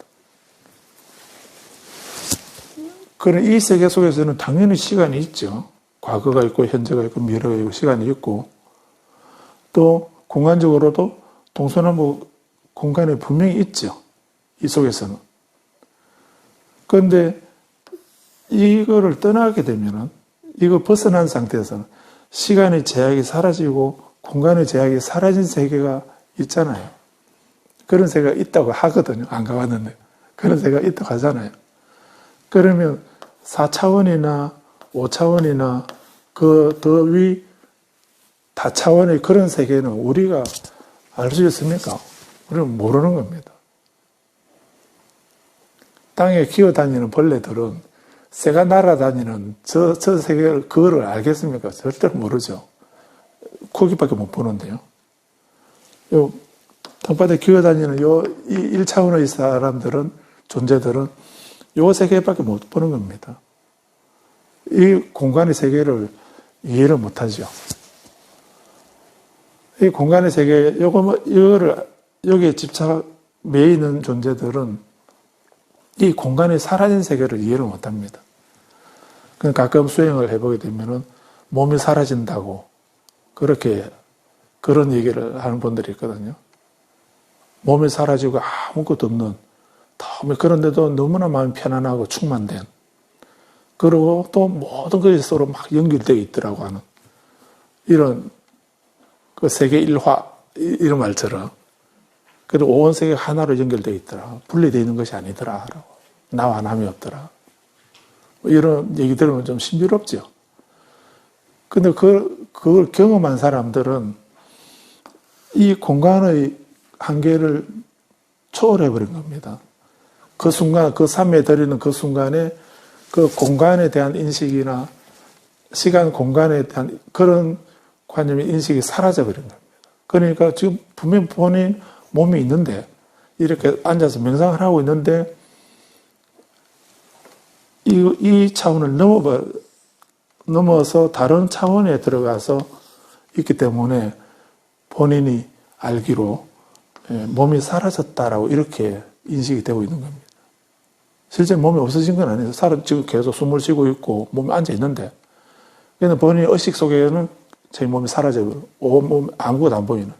그런 이 세계 속에서는 당연히 시간이 있죠. 과거가 있고 현재가 있고 미래가 있고 시간이 있고 또 공간적으로도 동서남북 공간이 분명히 있죠. 이 속에서는. 그런데 이거를 떠나게 되면은 이거 벗어난 상태에서는 시간의 제약이 사라지고 공간의 제약이 사라진 세계가 있잖아요. 그런 세계가 있다고 하거든요. 안 가봤는데. 그런 세계가 있다고 하잖아요. 그러면 4차원이나 5차원이나 그 더 위 다차원의 그런 세계는 우리가 알 수 있습니까? 우리는 모르는 겁니다. 땅에 기어다니는 벌레들은 새가 날아다니는 저 세계를 그거를 알겠습니까? 절대로 모르죠. 거기밖에 못 보는데요. 요 땅바닥에 기어다니는 이 1차원의 사람들은 존재들은 요 세계밖에 못 보는 겁니다. 이 공간의 세계를 이해를 못하죠. 이 공간의 세계, 이거를 여기에 집착 매여 있는 존재들은 이 공간이 사라진 세계를 이해를 못합니다. 가끔 수행을 해보게 되면은 몸이 사라진다고 그런 얘기를 하는 분들이 있거든요. 몸이 사라지고 아무것도 없는, 그런데도 너무나 마음이 편안하고 충만된, 그리고 또 모든 것이 서로 막 연결되어 있더라고 하는 이런 그 세계 일화 이런 말처럼. 그리고 온 세계가 하나로 연결되어 있더라. 분리되어 있는 것이 아니더라. 나와 남이 없더라. 이런 얘기 들으면 좀 신비롭죠. 근데 그걸 경험한 사람들은 이 공간의 한계를 초월해버린 겁니다. 그 순간, 그 삼매에 들이는 그 순간에 그 공간에 대한 인식이나 시간, 공간에 대한 그런 관념의 인식이 사라져버린 겁니다. 그러니까 지금 분명 본인 몸이 있는데 이렇게 앉아서 명상을 하고 있는데 이 차원을 넘어서 다른 차원에 들어가서 있기 때문에 본인이 알기로 몸이 사라졌다라고 이렇게 인식이 되고 있는 겁니다. 실제 몸이 없어진 건 아니에요. 지금 계속 숨을 쉬고 있고 몸에 앉아 있는데, 그냥 본인의 의식 속에는 제 몸이 사라져요. 온몸 아무것도 안 보이는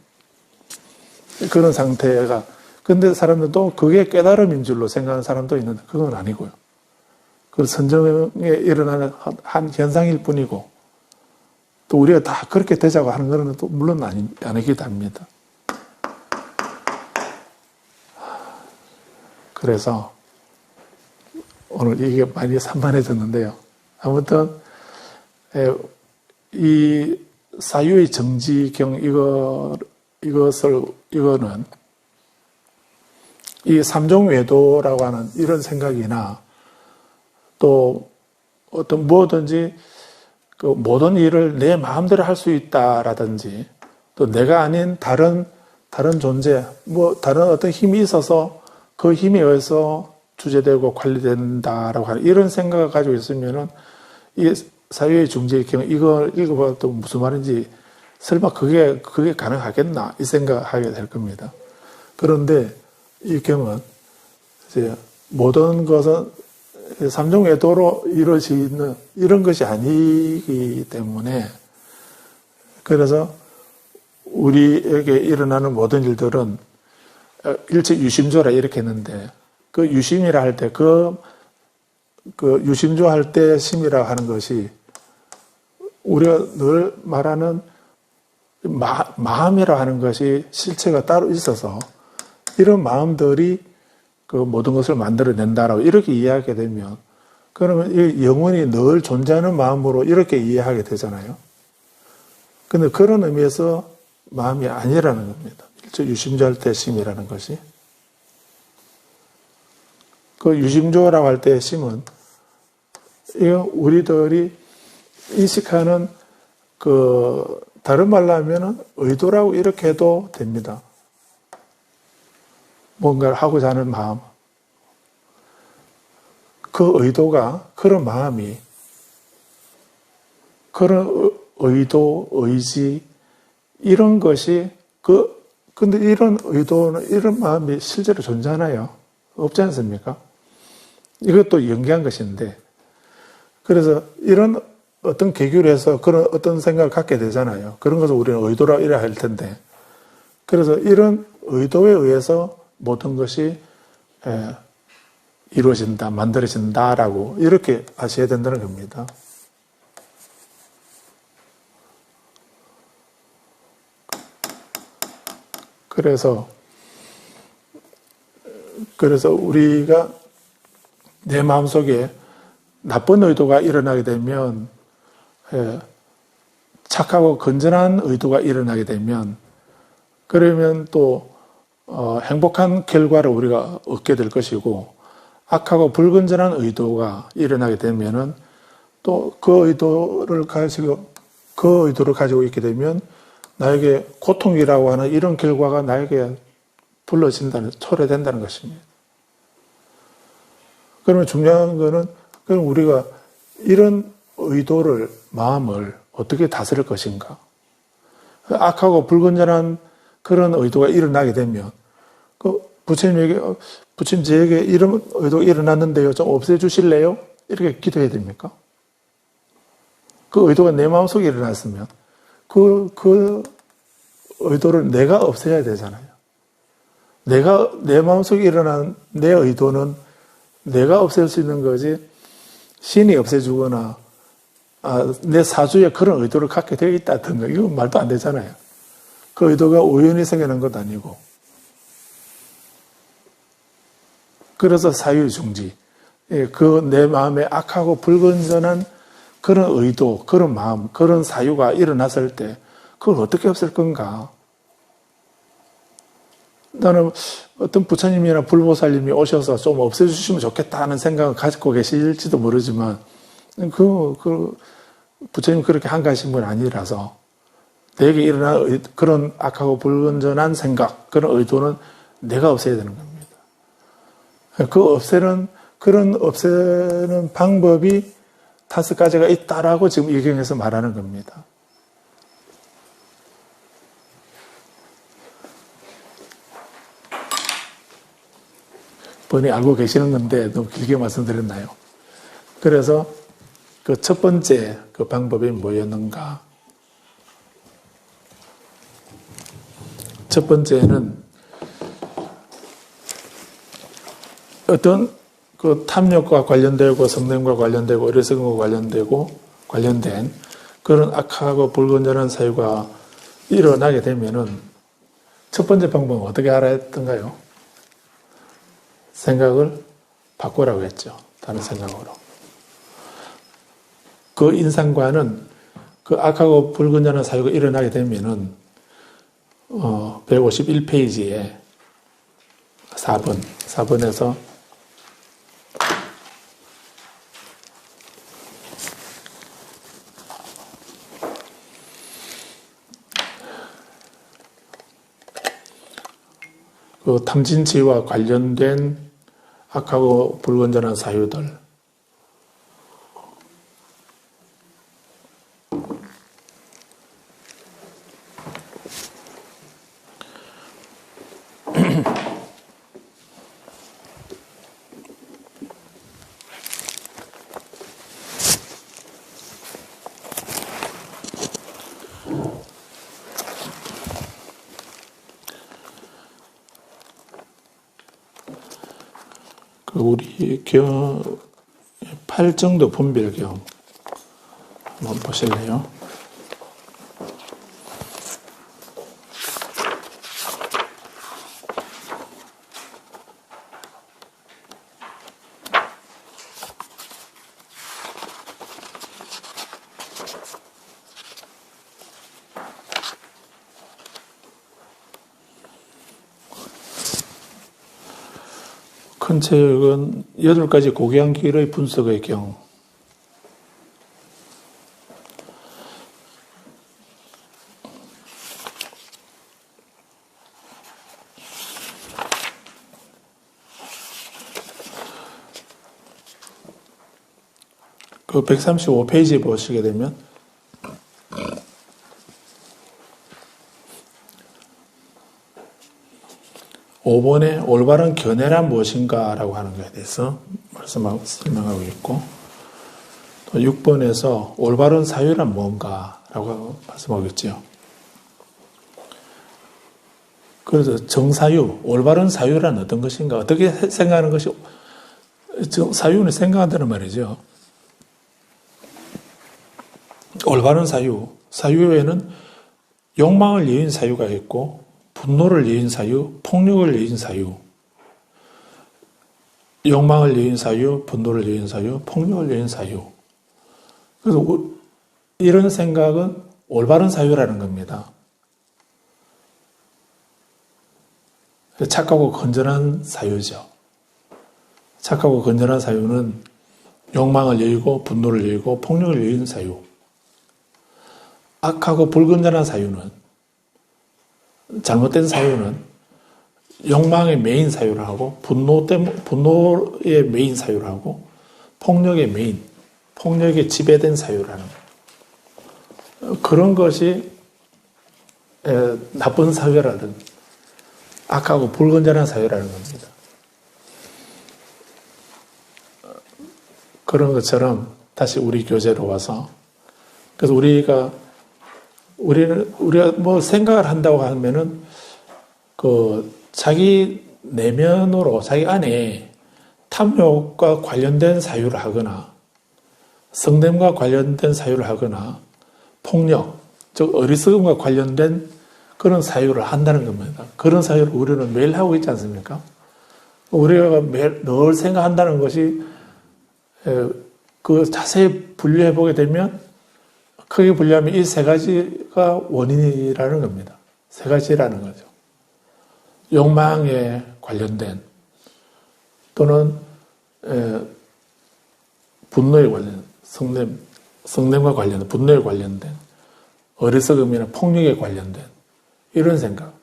그런 상태가. 근데 사람들도 그게 깨달음인 줄로 생각하는 사람도 있는데 그건 아니고요. 그 선정에 일어나는 한 현상일 뿐이고, 또 우리가 다 그렇게 되자고 하는 것은 또 물론 아니기도 합니다. 그래서 오늘 이게 많이 산만해졌는데요. 아무튼 이 사유의 정지경 이거는 이 삼종외도라고 하는 이런 생각이나 또 어떤 무엇든지 그 모든 일을 내 마음대로 할 수 있다라든지, 또 내가 아닌 다른 존재, 다른 어떤 힘이 있어서 그 힘에 의해서 주재되고 관리된다라고 하는 이런 생각을 가지고 있으면은 이 사유의 중재의 경우 이걸 읽어봐도 또 무슨 말인지 설마 그게 가능하겠나 이 생각을 하게 될 겁니다. 그런데 이 경은 이제 모든 것은 삼종외도로 이루어지는 이런 것이 아니기 때문에, 그래서 우리에게 일어나는 모든 일들은 일체 유심조라 이렇게 했는데, 그 유심이라 할 때 그 유심조 할 때 심이라 하는 것이 우리가 늘 말하는 마음이라 하는 것이 실체가 따로 있어서 이런 마음들이 그 모든 것을 만들어낸다라고 이렇게 이해하게 되면, 그러면 이 영원히 늘 존재하는 마음으로 이렇게 이해하게 되잖아요. 근데 그런 의미에서 마음이 아니라는 겁니다. 일체 유심조할 때 심이라는 것이. 그 유심조라고 할 때 심은 이거 우리들이 인식하는 그 다른 말로 하면은 의도라고 이렇게 해도 됩니다. 뭔가를 하고자 하는 마음. 그 의도가, 그런 마음이, 그런 의도, 의지, 이런 것이, 근데 이런 의도는, 이런 마음이 실제로 존재하나요? 없지 않습니까? 이것도 연기한 것인데, 그래서 이런 어떤 계기로 해서 그런 어떤 생각을 갖게 되잖아요. 그런 것을 우리는 의도라 이래 할 텐데, 그래서 이런 의도에 의해서 모든 것이 이루어진다, 만들어진다라고 이렇게 아셔야 된다는 겁니다. 그래서 우리가 내 마음속에 나쁜 의도가 일어나게 되면, 착하고 건전한 의도가 일어나게 되면, 그러면 또 행복한 결과를 우리가 얻게 될 것이고, 악하고 불건전한 의도가 일어나게 되면은 또 그 의도를 가지고 있게 되면 나에게 고통이라고 하는 이런 결과가 나에게 초래된다는 것입니다. 그러면 중요한 거는, 그럼 우리가 이런 의도를, 마음을 어떻게 다스릴 것인가? 악하고 불건전한 그런 의도가 일어나게 되면, 부처님 저에게 이런 의도가 일어났는데요, 좀 없애주실래요? 이렇게 기도해야 됩니까? 그 의도가 내 마음속에 일어났으면, 그 의도를 내가 없애야 되잖아요. 내 마음속에 일어난 내 의도는 내가 없앨 수 있는 거지, 신이 없애주거나, 내 사주에 그런 의도를 갖게 되어 있다든가, 이건 말도 안 되잖아요. 그 의도가 우연히 생겨난 것도 아니고. 그래서 사유중지. 그 내 마음에 악하고 불건전한 그런 의도, 그런 마음, 그런 사유가 일어났을 때, 그걸 어떻게 없앨 건가? 나는 어떤 부처님이나 불보살님이 오셔서 좀 없애주시면 좋겠다 하는 생각을 가지고 계실지도 모르지만, 부처님 그렇게 한가하신 분 아니라서, 내게 일어난 그런 악하고 불건전한 생각, 그런 의도는 내가 없애야 되는 겁니다. 그런 없애는 방법이 5가지가 있다라고 지금 이 경에서 말하는 겁니다. 뻔히 알고 계시는 건데 너무 길게 말씀드렸나요? 그래서 그 첫 번째 그 방법이 뭐였는가? 첫 번째는 어떤 그 탐욕과 관련되고 성냄과 관련되고 어리석음과 관련된 그런 악하고 불건전한 사유가 일어나게 되면은 첫 번째 방법은 어떻게 알아야 했던가요? 생각을 바꾸라고 했죠. 다른 생각으로. 그 인상과는 그 악하고 불건전한 사유가 일어나게 되면은 151페이지에 4번에서 그 탐진치와 관련된 악하고 불건전한 사유들 그 우리 8정도 분별경 한번 보실래요? 큰 책은 8가지 고교양길의 분석의 경우 그 135페이지 보시게 되면 5번에 올바른 견해란 무엇인가라고 하는 것에 대해서 설명하고 있고, 또 6번에서 올바른 사유란 뭔가라고 말씀하고 있죠. 그래서 정사유, 올바른 사유란 어떤 것인가, 어떻게 생각하는 것이, 사유는 생각한다는 말이죠. 올바른 사유, 사유에는 욕망을 이은 사유가 있고, 분노를 이은 사유, 폭력을 이은 사유, 욕망을 이은 사유, 분노를 이은 사유, 폭력을 이은 사유. 그래서 이런 생각은 올바른 사유라는 겁니다. 착하고 건전한 사유죠. 착하고 건전한 사유는 욕망을 이고 분노를 이고 폭력을 이은 사유. 악하고 불건전한 사유는, 잘못된 사유는 욕망의 메인 사유를 하고 분노의 메인 사유를 하고 폭력에 지배된 사유를 하는 거예요. 그런 것이 나쁜 사유라는, 악하고 불건전한 사유라는 겁니다. 그런 것처럼 다시 우리 교재로 와서, 그래서 우리가 뭐 생각을 한다고 하면은 자기 내면으로 자기 안에 탐욕과 관련된 사유를 하거나 성냄과 관련된 사유를 하거나 폭력, 즉 어리석음과 관련된 그런 사유를 한다는 겁니다. 그런 사유를 우리는 매일 하고 있지 않습니까? 우리가 매일 늘 생각한다는 것이 그 자세히 분류해 보게 되면 크게 분류하면 이 3가지가 원인이라는 겁니다. 3가지라는 거죠. 욕망에 관련된 또는 분노에 관련된 성냄과 관련된 분노에 관련된 어리석음이나 폭력에 관련된 이런 생각.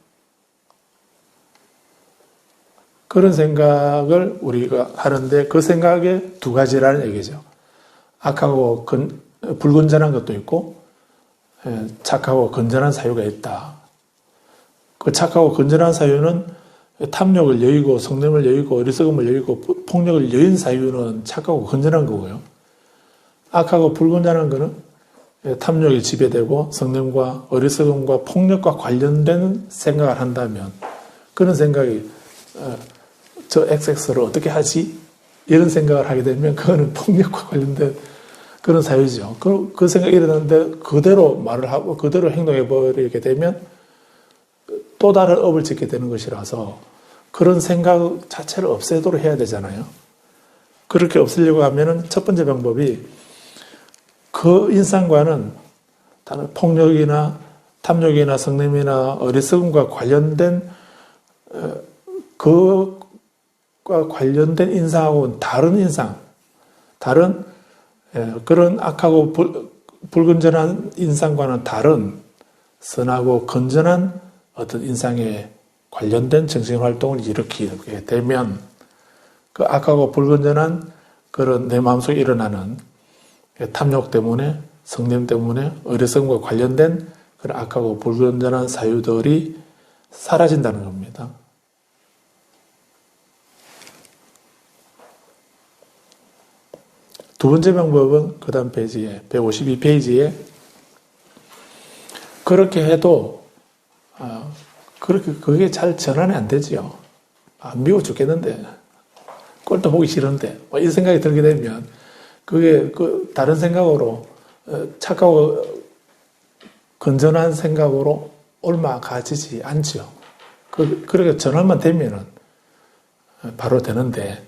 그런 생각을 우리가 하는데 그 생각의 2가지라는 얘기죠. 악하고 불건전한 것도 있고 착하고 건전한 사유가 있다. 그 착하고 건전한 사유는 탐욕을 여의고 성냄을 여의고 어리석음을 여의고 폭력을 여인 사유는 착하고 건전한 거고요. 악하고 불건전한 거는 탐욕에 지배되고 성냄과 어리석음과 폭력과 관련된 생각을 한다면 그런 생각이 저 XX를 어떻게 하지? 이런 생각을 하게 되면 그거는 폭력과 관련된 그런 사유죠. 그 생각이 일어났는데 그대로 말을 하고 그대로 행동해 버리게 되면 또 다른 업을 짓게 되는 것이라서 그런 생각 자체를 없애도록 해야 되잖아요. 그렇게 없애려고 하면은 첫 번째 방법이 그 인상과는 다른 폭력이나 탐욕이나 성냄이나 어리석음과 관련된 그과 관련된 인상하고는 다른 인상, 다른 그런 악하고 불건전한 인상과는 다른 선하고 건전한 어떤 인상에 관련된 정신활동을 일으키게 되면 그 악하고 불건전한 그런 내 마음속에 일어나는 탐욕 때문에 성냄 때문에 어리석음과 관련된 그런 악하고 불건전한 사유들이 사라진다는 겁니다. 두 번째 방법은 그 다음 페이지에 152페이지에 그렇게 해도 그렇게 그게 잘 전환이 안 되지요. 미워 죽겠는데 꼴도 보기 싫은데 이 생각이 들게 되면 그게 그 다른 생각으로 착하고 건전한 생각으로 옮아가지지 않죠. 그렇게 전환만 되면은 바로 되는데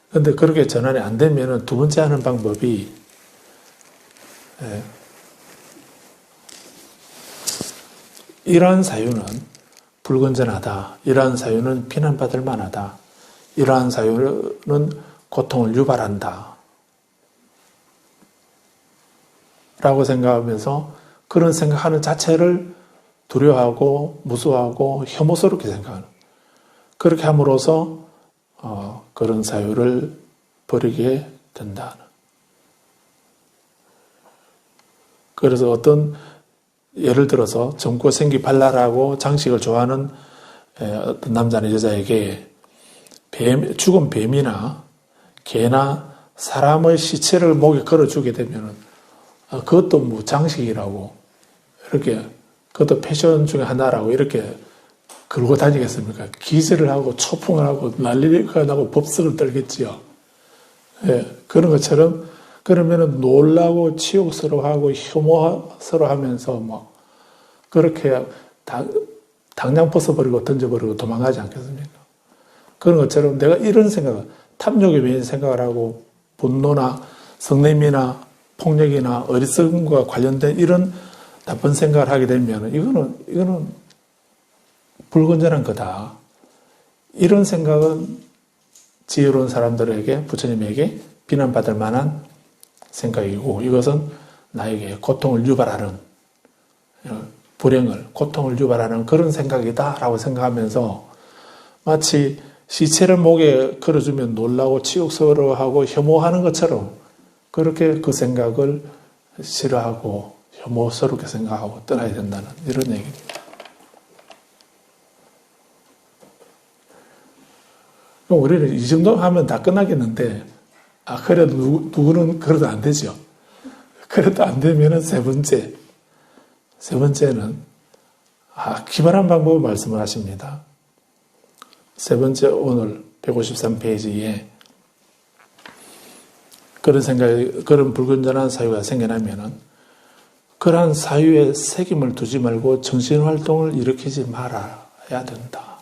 그런데 그렇게 전환이 안 되면은 두 번째 하는 방법이 이러한 사유는 불건전하다. 이러한 사유는 비난받을 만하다. 이러한 사유는 고통을 유발한다. 라고 생각하면서 그런 생각하는 자체를 두려워하고 무서워하고 혐오스럽게 생각하는 그렇게 함으로써 그런 사유를 버리게 된다. 그래서 어떤 예를 들어서 젊고 생기 발랄하고 장식을 좋아하는 어떤 남자나 여자에게 죽은 뱀이나 개나 사람의 시체를 목에 걸어주게 되면 그것도 뭐 장식이라고 이렇게 그것도 패션 중에 하나라고 이렇게 걸고 다니겠습니까? 기절을 하고 초풍을 하고 난리가 나고 법석을 떨겠지요. 예, 그런 것처럼 그러면은 놀라고 치욕스러워하고 혐오스러워하면서 뭐 그렇게 당장 벗어버리고 던져버리고 도망가지 않겠습니까? 그런 것처럼 내가 이런 생각을 탐욕에 매인 생각을 하고 분노나 성냄이나 폭력이나 어리석음과 관련된 이런 나쁜 생각을 하게 되면 이거는 불건전한 거다. 이런 생각은 지혜로운 사람들에게 부처님에게 비난받을 만한 생각이고 이것은 나에게 고통을 유발하는 불행을 고통을 유발하는 그런 생각이다라고 생각하면서 마치 시체를 목에 걸어주면 놀라고 치욕스러워하고 혐오하는 것처럼 그렇게 그 생각을 싫어하고 혐오스럽게 생각하고 떠나야 된다는 이런 얘기입니다. 우리는 이 정도 하면 다 끝나겠는데 그래도 누구는 그래도 안 되죠. 그래도 안 되면은 세 번째는 기발한 방법을 말씀을 하십니다. 세 번째 오늘 153페이지에 그런 불건전한 사유가 생겨나면은 그러한 사유에 책임을 두지 말고 정신활동을 일으키지 말아야 된다.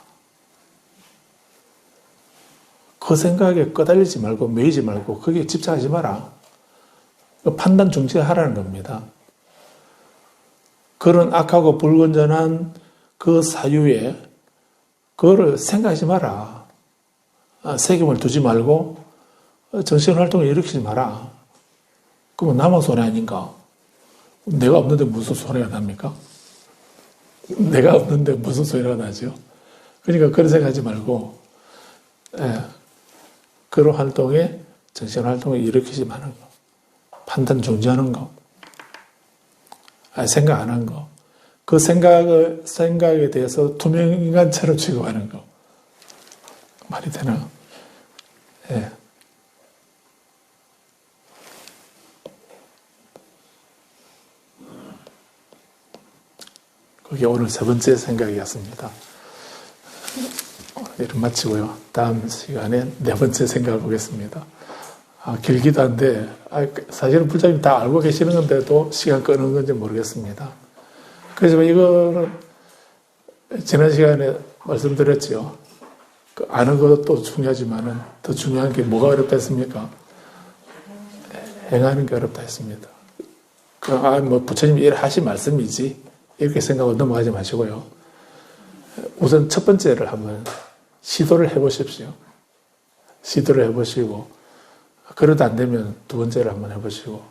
그 생각에 꺼달리지 말고 매이지 말고 거기에 집착하지 마라. 판단 중지하라는 겁니다. 그런 악하고 불건전한 그 사유에 그거를 생각하지 마라. 책임을 두지 말고 정신활동을 일으키지 마라. 그러면 나만 손해 아닌가? 내가 없는데 무슨 손해가 납니까? 내가 없는데 무슨 손해가 나죠? 그러니까 그런 생각하지 말고 그런 활동에 정신활동을 일으키지 마는 거. 판단 중지하는 거. 생각 안 한 거. 그 생각에 대해서 투명인간처럼 취급하는 거. 말이 되나? 예. 그게 오늘 세 번째 생각이었습니다. 이를 마치고요. 다음 시간에 네 번째 생각을 보겠습니다. 길기도 한데, 사실은 불자님 다 알고 계시는 건데도 시간 끄는 건지 모르겠습니다. 그렇지만 이거는 지난 시간에 말씀드렸죠. 아는 것도 중요하지만은 더 중요한 게 뭐가 어렵다 했습니까? 행하는 게 어렵다 했습니다. 부처님 일 하신 말씀이지. 이렇게 생각하고 넘어가지 마시고요. 우선 첫 번째를 한번 시도를 해보십시오. 시도를 해보시고, 그러다 안 되면 두 번째를 한번 해보시고,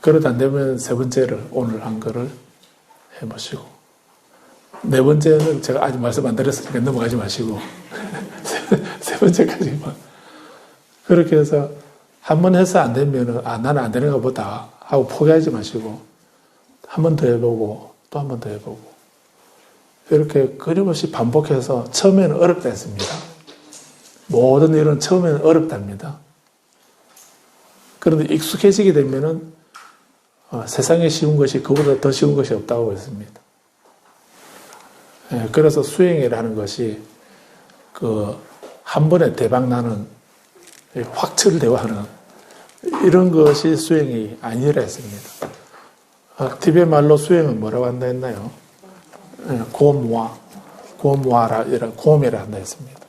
그러다 안 되면 세 번째를 오늘 한 거를 해보시고, 네 번째는 제가 아직 말씀 안 드렸으니까 넘어가지 마시고, 세 번째까지만. 그렇게 해서 한 번 해서 안 되면은, 나는 안 되는가 보다 하고 포기하지 마시고, 한 번 더 해보고, 또 한 번 더 해보고, 이렇게 끊임없이 반복해서 처음에는 어렵다 했습니다. 모든 일은 처음에는 어렵답니다. 그런데 익숙해지게 되면은 세상에 쉬운 것이 그보다 더 쉬운 것이 없다고 했습니다. 그래서 수행이라는 것이 한 번에 대박 나는 확철대화하는 이런 것이 수행이 아니라 했습니다. 티베트 말로 수행은 뭐라고 한다 했나요? 고모아라, 이런 곰이라 한다 했습니다.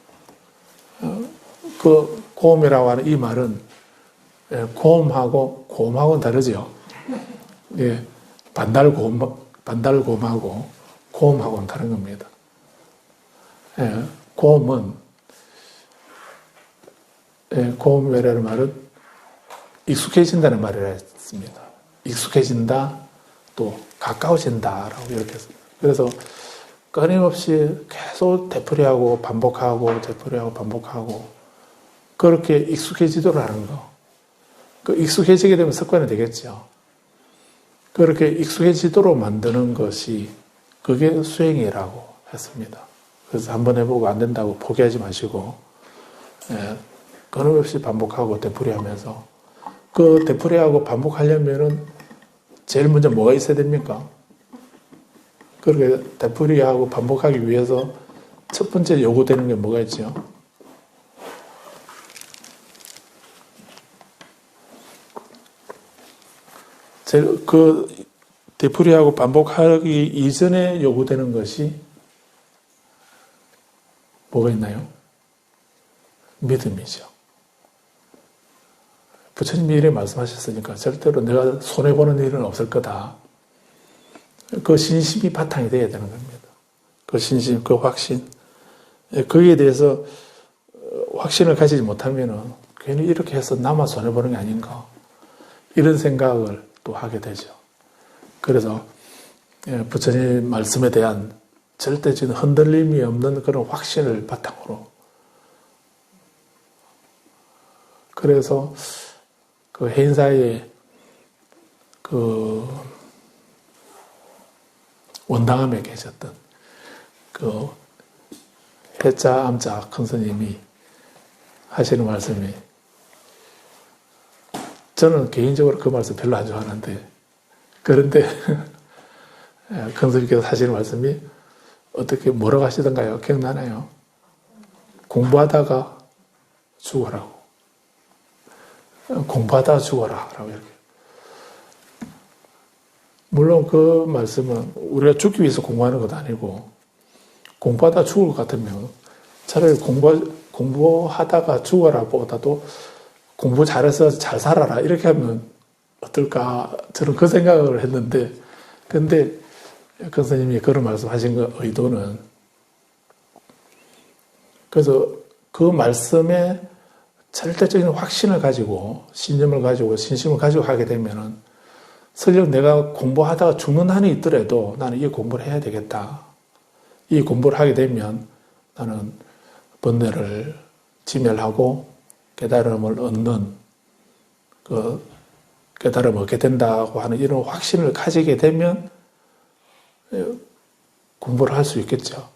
그 곰이라고 하는 이 말은 곰하고는 다르죠. 예, 반달곰하고 곰하고는 다른 겁니다. 예, 곰이라는 말은 익숙해진다는 말이라 했습니다. 익숙해진다, 또 가까워진다라고 이렇게 했습니다. 그래서 끊임없이 계속 되풀이하고 반복하고 되풀이하고 반복하고 그렇게 익숙해지도록 하는 거. 익숙해지게 되면 습관이 되겠죠. 그렇게 익숙해지도록 만드는 것이 그게 수행이라고 했습니다. 그래서 한번 해보고 안 된다고 포기하지 마시고 끊임없이 반복하고 되풀이하면서 그 되풀이하고 반복하려면은 제일 먼저 뭐가 있어야 됩니까? 그렇게 되풀이하고 반복하기 위해서 첫 번째 요구되는 게 뭐가 있죠? 되풀이하고 반복하기 이전에 요구되는 것이 뭐가 있나요? 믿음이죠. 부처님이 이렇게 말씀하셨으니까 절대로 내가 손해보는 일은 없을 거다. 그 신심이 바탕이 되어야 되는 겁니다. 그 신심, 그 확신. 거기에 대해서 확신을 가지지 못하면 괜히 이렇게 해서 나만 손해보는 게 아닌가. 이런 생각을 또 하게 되죠. 그래서 부처님 말씀에 대한 절대적인 흔들림이 없는 그런 확신을 바탕으로. 그래서 그 해인사에 그 원당함에 계셨던 그 해자 암자 큰 스님이 하시는 말씀이 저는 개인적으로 그 말씀 별로 안 좋아하는데 그런데 큰 스님께서 하시는 말씀이 어떻게 뭐라고 하시던가요? 기억나나요? 공부하다가 죽어라고. 공부하다가 죽어라 라고 이렇게. 물론 그 말씀은 우리가 죽기 위해서 공부하는 것도 아니고 공부하다가 죽을 것 같으면 차라리 공부하다가 죽어라 보다도 공부 잘해서 잘 살아라 이렇게 하면 어떨까 저는 그 생각을 했는데 근데 큰 스님이 그런 말씀하신 그 의도는 그래서 그 말씀에 절대적인 확신을 가지고 신념을 가지고 신심을 가지고 하게 되면은 설령 내가 공부하다가 죽는 한이 있더라도 나는 이 공부를 해야 되겠다. 이 공부를 하게 되면 나는 번뇌를 지멸하고 깨달음을 얻는 그 깨달음을 얻게 된다고 하는 이런 확신을 가지게 되면 공부를 할 수 있겠죠.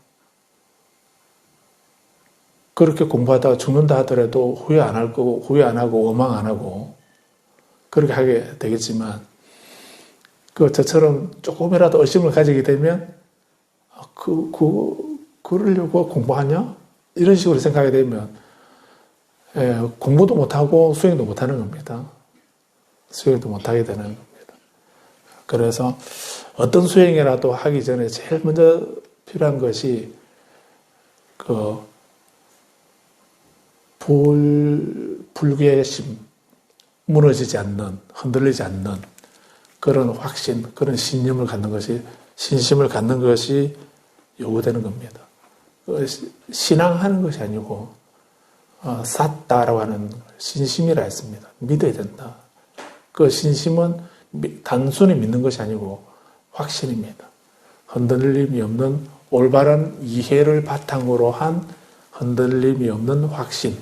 그렇게 공부하다가 죽는다 하더라도 후회 안 할 거고, 후회 안 하고, 원망 안 하고, 그렇게 하게 되겠지만, 저처럼 조금이라도 의심을 가지게 되면, 그러려고 공부하냐? 이런 식으로 생각하게 되면, 공부도 못하고 수행도 못하는 겁니다. 수행도 못하게 되는 겁니다. 그래서 어떤 수행이라도 하기 전에 제일 먼저 필요한 것이, 불개심, 무너지지 않는, 흔들리지 않는 그런 확신, 그런 신념을 갖는 것이, 신심을 갖는 것이 요구되는 겁니다. 신앙하는 것이 아니고, 삿다라고 하는 신심이라 했습니다. 믿어야 된다. 그 신심은 단순히 믿는 것이 아니고 확신입니다. 흔들림이 없는 올바른 이해를 바탕으로 한 흔들림이 없는 확신.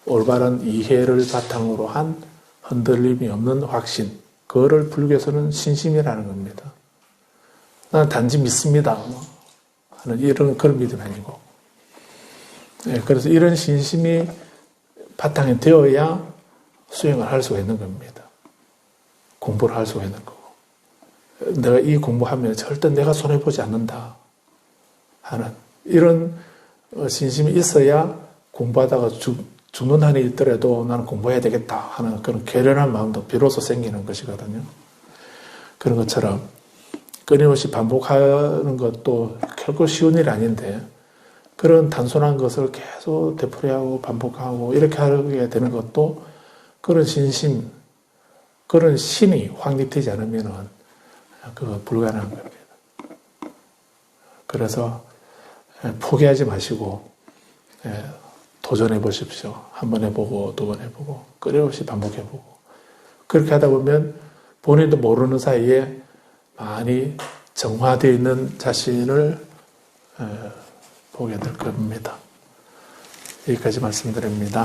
올바른 이해를 바탕으로 한 흔들림이 없는 확신. 그거를 불교에서는 신심이라는 겁니다. 나는 단지 믿습니다. 하는 이런 그런 믿음이 아니고. 그래서 이런 신심이 바탕이 되어야 수행을 할 수가 있는 겁니다. 공부를 할 수가 있는 거고. 내가 이 공부하면 절대 내가 손해보지 않는다 하는 이런 신심이 있어야 공부하다가 죽는 한이 있더라도 나는 공부해야 되겠다 하는 그런 결연한 마음도 비로소 생기는 것이거든요. 그런 것처럼 끊임없이 반복하는 것도 결코 쉬운 일이 아닌데 그런 단순한 것을 계속 되풀이하고 반복하고 이렇게 하게 되는 것도 그런 신심, 그런 신이 확립되지 않으면 그거 불가능한 겁니다. 그래서 포기하지 마시고 도전해 보십시오. 한 번 해보고 두 번 해보고 끊임없이 반복해보고 그렇게 하다 보면 본인도 모르는 사이에 많이 정화되어 있는 자신을 보게 될 겁니다. 여기까지 말씀드립니다.